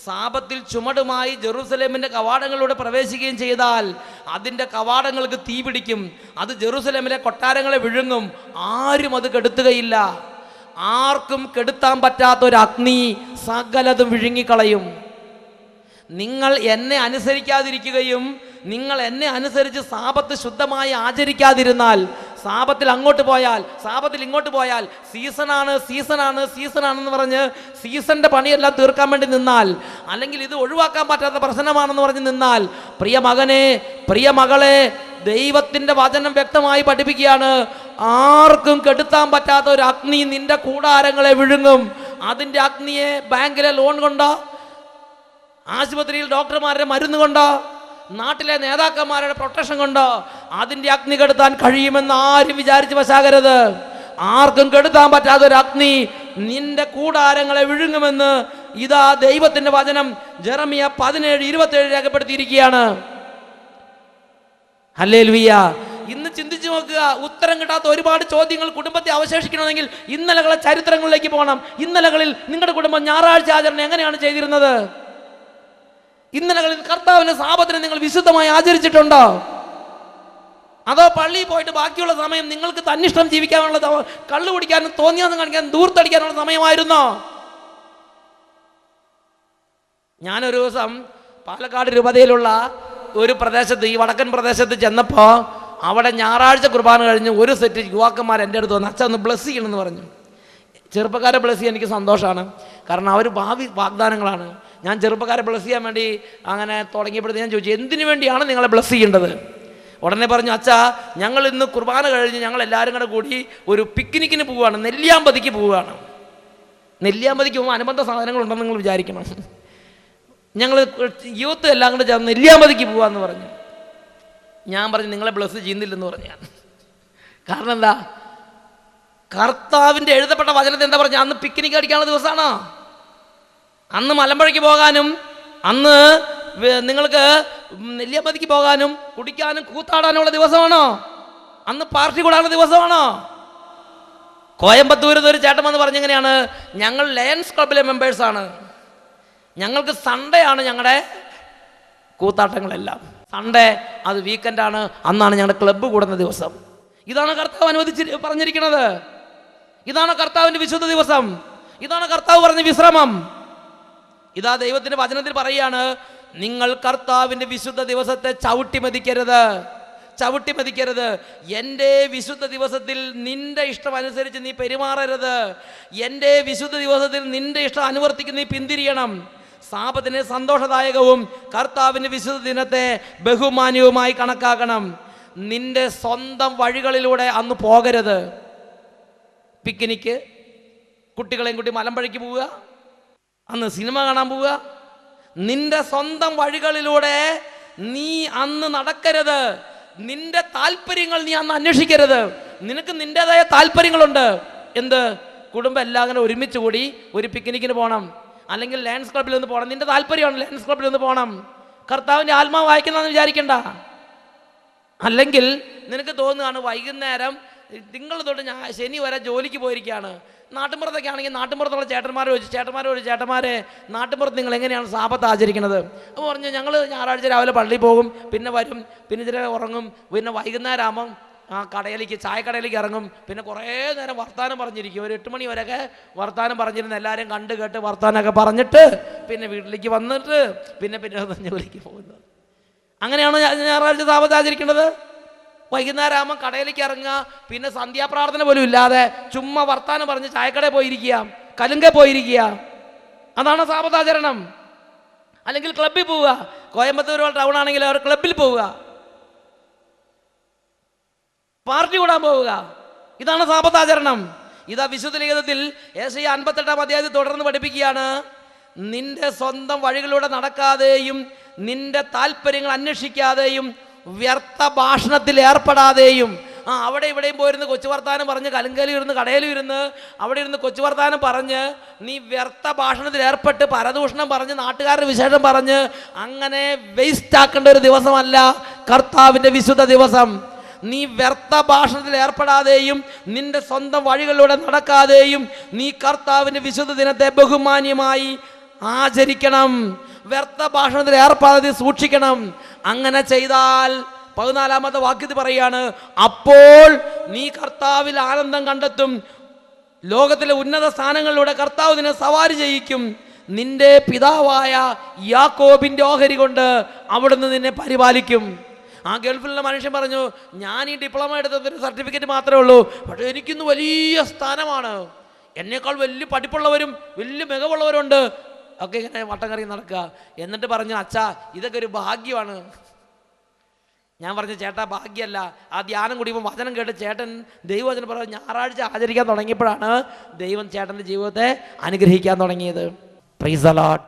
സാബത്തിൽ ചുമടുമായി ജെറുസലേമിൻ്റെ കവാടങ്ങളിലൂടെ പ്രവേശിക്കുകയും ചെയ്താൽ അതിൻ്റെ കവാടങ്ങൾക്ക് തീ പിടിക്കും, അത് ജെറുസലേമിലെ കൊട്ടാരങ്ങളെ വിഴുങ്ങും, ആരും അത് കെടുത്തുകയില്ല. ആർക്കും കെടുത്താൻ പറ്റാത്തൊരു അഗ്നി സകലതും വിഴുങ്ങിക്കളയും. നിങ്ങൾ എന്നെ അനുസരിക്കാതിരിക്കുകയും നിങ്ങൾ എന്നെ അനുസരിച്ച് സാബത്ത് ശുദ്ധമായി ആചരിക്കാതിരുന്നാൽ, സാബത്തിൽ അങ്ങോട്ട് പോയാൽ സാബത്തിൽ ഇങ്ങോട്ട് പോയാൽ സീസണാണെന്ന് പറഞ്ഞ് സീസണിൻ്റെ പണിയെല്ലാം തീർക്കാൻ വേണ്ടി നിന്നാൽ, അല്ലെങ്കിൽ ഇത് ഒഴിവാക്കാൻ പറ്റാത്ത പ്രശ്നമാണെന്ന് പറഞ്ഞ് നിന്നാൽ, പ്രിയ മകനെ പ്രിയ മകളെ, ദൈവത്തിൻ്റെ വചനം വ്യക്തമായി പഠിപ്പിക്കുകയാണ്, ആർക്കും കെടുത്താൻ പറ്റാത്ത ഒരു അഗ്നി നിന്റെ കൂടാരങ്ങളെ വിഴുങ്ങും. അതിൻ്റെ അഗ്നിയെ ബാങ്കിലെ ലോൺ കൊണ്ടോ, ആശുപത്രിയിൽ ഡോക്ടർമാരുടെ മരുന്ന് കൊണ്ടോ, നാട്ടിലെ നേതാക്കന്മാരുടെ പ്രൊട്ടക്ഷൻ കൊണ്ടോ അതിൻ്റെ അഗ്നി കെടുത്താൻ കഴിയുമെന്ന് ആരും വിചാരിച്ച് വശാകരുത്. ആർക്കും കെടുത്താൻ പറ്റാത്തൊരു അഗ്നി നിന്റെ കൂടാരങ്ങളെ വിഴുങ്ങുമെന്ന് ഇതാ ദൈവത്തിൻ്റെ വചനം ജെറമ്യാ 17:27 രേഖപ്പെടുത്തിയിരിക്കുകയാണ്. ഹല്ലേലൂയ. ഇന്ന് ചിന്തിച്ചു നോക്കുക, ഉത്തരം കിട്ടാത്ത ഒരുപാട് ചോദ്യങ്ങൾ കുടുംബത്തെ അവശേഷിക്കണമെങ്കിൽ ഇന്നലകളെ ചരിത്രങ്ങളിലേക്ക് പോകണം. ഇന്നലകളിൽ നിങ്ങളുടെ കുടുംബം ഞായറാഴ്ച ആചരണം എങ്ങനെയാണ് ചെയ്തിരുന്നത്? ഇന്നലകളിൽ കർത്താവിന്റെ സാബത്തിനെ നിങ്ങൾ വിശുദ്ധമായി ആചരിച്ചിട്ടുണ്ടോ? അതോ പള്ളിയിൽ പോയിട്ട് ബാക്കിയുള്ള സമയം നിങ്ങൾക്ക് തന്നിഷ്ടം ജീവിക്കാനുള്ള, കള്ളു കുടിക്കാനും തോന്നിയാന്ന് കാണിക്കാനും ദൂർത്തടിക്കാനുള്ള സമയമായിരുന്നോ? ഞാനൊരു ദിവസം പാലക്കാട് രൂപതയിലുള്ള ഒരു പ്രദേശത്ത്, ഈ വടക്കൻ പ്രദേശത്ത് ചെന്നപ്പോൾ അവിടെ ഞായറാഴ്ച കുർബാന കഴിഞ്ഞ് ഒരു സെറ്റ് യുവാക്കന്മാർ എൻ്റെ അടുത്ത് വന്ന്, അച്ഛൻ ഒന്ന് ബ്ലസ് ചെയ്യണമെന്ന് പറഞ്ഞു. ചെറുപ്പക്കാരെ ബ്ലസ് ചെയ്യാൻ എനിക്ക് സന്തോഷമാണ്, കാരണം അവർ ഭാവി വാഗ്ദാനങ്ങളാണ്. ഞാൻ ചെറുപ്പക്കാരെ ബ്ലസ് ചെയ്യാൻ വേണ്ടി അങ്ങനെ തുടങ്ങിയപ്പോഴത്തേക്ക് ഞാൻ ചോദിച്ചു, എന്തിനു വേണ്ടിയാണ് നിങ്ങളെ ബ്ലസ് ചെയ്യേണ്ടത്? ഉടനെ പറഞ്ഞു, അച്ഛാ ഞങ്ങൾ ഇന്ന് കുർബാന കഴിഞ്ഞ് ഞങ്ങൾ എല്ലാവരും കൂടെ കൂടി ഒരു പിക്നിക്കിന് പോവുകയാണ്, നെല്ലിയാമ്പതിക്ക് പോവുകയാണ്. നെല്ലിയാമ്പതിക്ക് പോകുമ്പോൾ അനുബന്ധ സാധനങ്ങളുണ്ടെന്ന് നിങ്ങൾ വിചാരിക്കണം. ഞങ്ങൾ യൂത്ത് എല്ലാം കൂടെ ചേർന്ന് നെല്ലിയാമ്പതിക്ക് പോവാന്ന് പറഞ്ഞു. ഞാൻ പറഞ്ഞു, നിങ്ങളെ ബ്ലസ് ചെയ്യുന്നില്ലെന്ന് പറഞ്ഞു ഞാൻ. കാരണം എന്താ? കർത്താവിൻ്റെ എഴുതപ്പെട്ട വചനത്തെ എന്താ പറഞ്ഞ, അന്ന് പിക്നിക് അടിക്കാനുള്ള ദിവസമാണോ? അന്ന് മലമ്പുഴയ്ക്ക് പോകാനും അന്ന് നിങ്ങൾക്ക് നെല്ലിയാമ്പതിക്ക് പോകാനും കുടിക്കാനും കൂത്താടാനുള്ള ദിവസമാണോ? അന്ന് പാർട്ടി കൂടാനുള്ള ദിവസമാണോ? കോയമ്പത്തൂരിൽ നിന്ന് ഒരു ചേട്ടൻ വന്ന് പറഞ്ഞെങ്ങനെയാണ്, ഞങ്ങൾ ലയൺസ് ക്ലബിലെ മെമ്പേഴ്സാണ്, ഞങ്ങൾക്ക് സൺഡേ ആണ് ഞങ്ങളുടെ കൂത്താട്ടങ്ങളെല്ലാം. സൺഡേ അത് വീക്കെൻഡാണ്, അന്നാണ് ഞങ്ങളുടെ ക്ലബ്ബ് കൂടുന്ന ദിവസം. ഇതാണ് കർത്താവ് പറഞ്ഞിരിക്കുന്നത്. ഇതാണ് കർത്താവിൻ്റെ വിശുദ്ധ ദിവസം. ഇതാണ് കർത്താവ് പറഞ്ഞ വിശ്രമം. ഇതാ ദൈവത്തിൻ്റെ വചനത്തിൽ പറയുകയാണ്, നിങ്ങൾ കർത്താവിൻ്റെ വിശുദ്ധ ദിവസത്തെ ചവിട്ടി മതിക്കരുത്. ചവിട്ടി മതിക്കരുത്. എൻ്റെ വിശുദ്ധ ദിവസത്തിൽ നിന്റെ ഇഷ്ടം അനുസരിച്ച് നീ പെരുമാറരുത്. എൻ്റെ വിശുദ്ധ ദിവസത്തിൽ നിന്റെ ഇഷ്ടം അനുവർത്തിക്കുന്ന നീ പിന്തിരിയണം. സാബത്തിനെ സന്തോഷദായകവും കർത്താവിൻ്റെ വിശുദ്ധ ദിനത്തെ ബഹുമാന്യവുമായി കണക്കാക്കണം. നിന്റെ സ്വന്തം വഴികളിലൂടെ അന്ന് പോകരുത്. പിക്നിക്ക്, കുട്ടികളെയും കൂട്ടി മലമ്പഴയ്ക്ക് പോവുക, അന്ന് സിനിമ കാണാൻ പോവുക. നിന്റെ സ്വന്തം വഴികളിലൂടെ നീ അന്ന് നടക്കരുത്. നിന്റെ താല്പര്യങ്ങൾ നീ അന്ന് അന്വേഷിക്കരുത്. നിനക്ക് നിൻ്റെതായ താല്പര്യങ്ങളുണ്ട്. എന്ത്? കുടുംബം എല്ലാം അങ്ങനെ ഒരുമിച്ച് കൂടി ഒരു പിക്നിക്കിന് പോകണം, അല്ലെങ്കിൽ ലയൺസ് ക്ലബ്ബിൽ ഒന്ന് പോകണം. നിന്റെ താല്പര്യമാണ് ലയൺസ് ക്ലബ്ബിൽ ഒന്ന് പോകണം. കർത്താവിൻ്റെ ആത്മാവ് വായിക്കുന്നതെന്ന് വിചാരിക്കണ്ട. അല്ലെങ്കിൽ നിനക്ക് തോന്നുകയാണ് വൈകുന്നേരം തിങ്കൾ തൊട്ട് ശനി വരെ ജോലിക്ക് പോയിരിക്കുകയാണ്. നാട്ടുമ്പുറത്തൊക്കെ ആണെങ്കിൽ നാട്ടുമ്പുറത്തുള്ള ചേട്ടന്മാരെ നാട്ടുമ്പുറത്ത് നിങ്ങൾ എങ്ങനെയാണ് സാബത്ത് ആചരിക്കുന്നത്? അപ്പോൾ പറഞ്ഞു, ഞങ്ങൾ ഞായറാഴ്ച രാവിലെ പള്ളിയിൽ പോകും, പിന്നെ വരും, പിന്നെ ഇതിൽ ഉറങ്ങും, പിന്നെ വൈകുന്നേരം ആകുമ്പം ചായക്കടയിലേക്ക് ഇറങ്ങും, പിന്നെ കുറേ നേരം വർത്താനം പറഞ്ഞിരിക്കും. ഒരു 8 മണി വരെയൊക്കെ വർത്താനം പറഞ്ഞിരുന്ന് എല്ലാവരും കണ്ട് കേട്ട് വർത്താനമൊക്കെ പറഞ്ഞിട്ട് പിന്നെ വീട്ടിലേക്ക് വന്നിട്ട് പിന്നെ ജോലിക്ക് പോകുന്നത്. അങ്ങനെയാണ് ഞായറാഴ്ച സാബത്ത് ആചരിക്കേണ്ടത്? വൈകുന്നേരം ആകുമ്പോൾ കടയിലേക്ക് ഇറങ്ങുക, പിന്നെ സന്ധ്യാപ്രാർത്ഥന പോലും ഇല്ലാതെ ചുമ്മാ വർത്താനം പറഞ്ഞ് ചായക്കടയിൽ പോയിരിക്കുക, കലുങ്ക പോയിരിക്കുക. അതാണ് സാബത്താചരണം. അല്ലെങ്കിൽ ക്ലബ്ബിൽ പോവുക. കോയമ്പത്തൂർ ടൗൺ ആണെങ്കിൽ അവർ ക്ലബ്ബിൽ പോവുക, പാർട്ടി കൂടാൻ പോവുക. ഇതാണ് സാബത്താചരണം. ഇതാ വിശുദ്ധ ലിഖിതത്തിൽ യെശയ്യാ 58-ാം അധ്യായത്തിൽ തുടർന്ന് പഠിപ്പിക്കുകയാണ്. നിന്റെ സ്വന്തം വഴികളിലൂടെ നടക്കാതെയും നിന്റെ താല്പര്യങ്ങൾ അന്വേഷിക്കാതെയും വ്യർത്ഥ ഭാഷണത്തിൽ ഏർപ്പെടാതെയും. അവിടെ ഇവിടെയും പോയിരുന്ന് കൊച്ചു വർത്താനം പറഞ്ഞ് കലുങ്കലിൽ ഇരുന്ന് കടയിലും ഇരുന്ന് അവിടെ ഇരുന്ന് കൊച്ചു വർത്താനം പറഞ്ഞ് നീ വ്യർത്ഥ ഭാഷണത്തിൽ ഏർപ്പെട്ട് പരദൂഷണം പറഞ്ഞ് നാട്ടുകാരുടെ വിശേഷം പറഞ്ഞ് അങ്ങനെ വേസ്റ്റ് ആക്കേണ്ട ഒരു ദിവസമല്ല കർത്താവിൻ്റെ വിശുദ്ധ ദിവസം. നീ വ്യർത്ഥ ഭാഷണത്തിൽ ഏർപ്പെടാതെയും നിന്റെ സ്വന്തം വഴികളിലൂടെ നടക്കാതെയും നീ കർത്താവിൻ്റെ വിശുദ്ധ ദിനത്തെ ബഹുമാന്യമായി ആചരിക്കണം. വ്യർത്ഥ ഭാഷണത്തിൽ ഏർപ്പെടാതെ സൂക്ഷിക്കണം. അങ്ങനെ ചെയ്താൽ 14-ാമത്തെ വാക്യത്തിൽ പറയാണ്, അപ്പോൾ നീ കർത്താവിൽ ആനന്ദം കണ്ടെത്തും. ലോകത്തിലെ ഉന്നത സ്ഥാനങ്ങളിലൂടെ കർത്താവ് നിന്നെ സവാരി ചെയ്യിക്കും. നിന്റെ പിതാവായ യാക്കോബിൻ്റെ ഓഹരി കൊണ്ട് അവിടുന്ന് നിന്നെ പരിപാലിക്കും. ആ ഗൾഫിലുള്ള മനുഷ്യൻ പറഞ്ഞു, ഞാൻ ഈ ഡിപ്ലോമ എടുത്തൊരു സർട്ടിഫിക്കറ്റ് മാത്രമേ ഉള്ളൂ, പക്ഷേ എനിക്കിന്ന് വലിയ സ്ഥാനമാണ്, എന്നേക്കാൾ വലിയ പഠിപ്പുള്ളവരും വലിയ മികവുള്ളവരുണ്ട് ഒക്കെ ഇങ്ങനെ വട്ടം കറങ്ങി നടക്കുക. എന്നിട്ട് പറഞ്ഞു, അച്ഛാ ഇതൊക്കെ ഒരു ഭാഗ്യമാണ്. ഞാൻ പറഞ്ഞു, ചേട്ടാ ഭാഗ്യമല്ല. ആ ധ്യാനം കുടിയുമ്പോൾ വചനം കേട്ട് ചേട്ടൻ ദൈവവചനം പറഞ്ഞു ഞായറാഴ്ച ആചരിക്കാൻ തുടങ്ങിയപ്പോഴാണ് ദൈവം ചേട്ടൻ്റെ ജീവിതത്തെ അനുഗ്രഹിക്കാൻ തുടങ്ങിയത്. Price the Lord.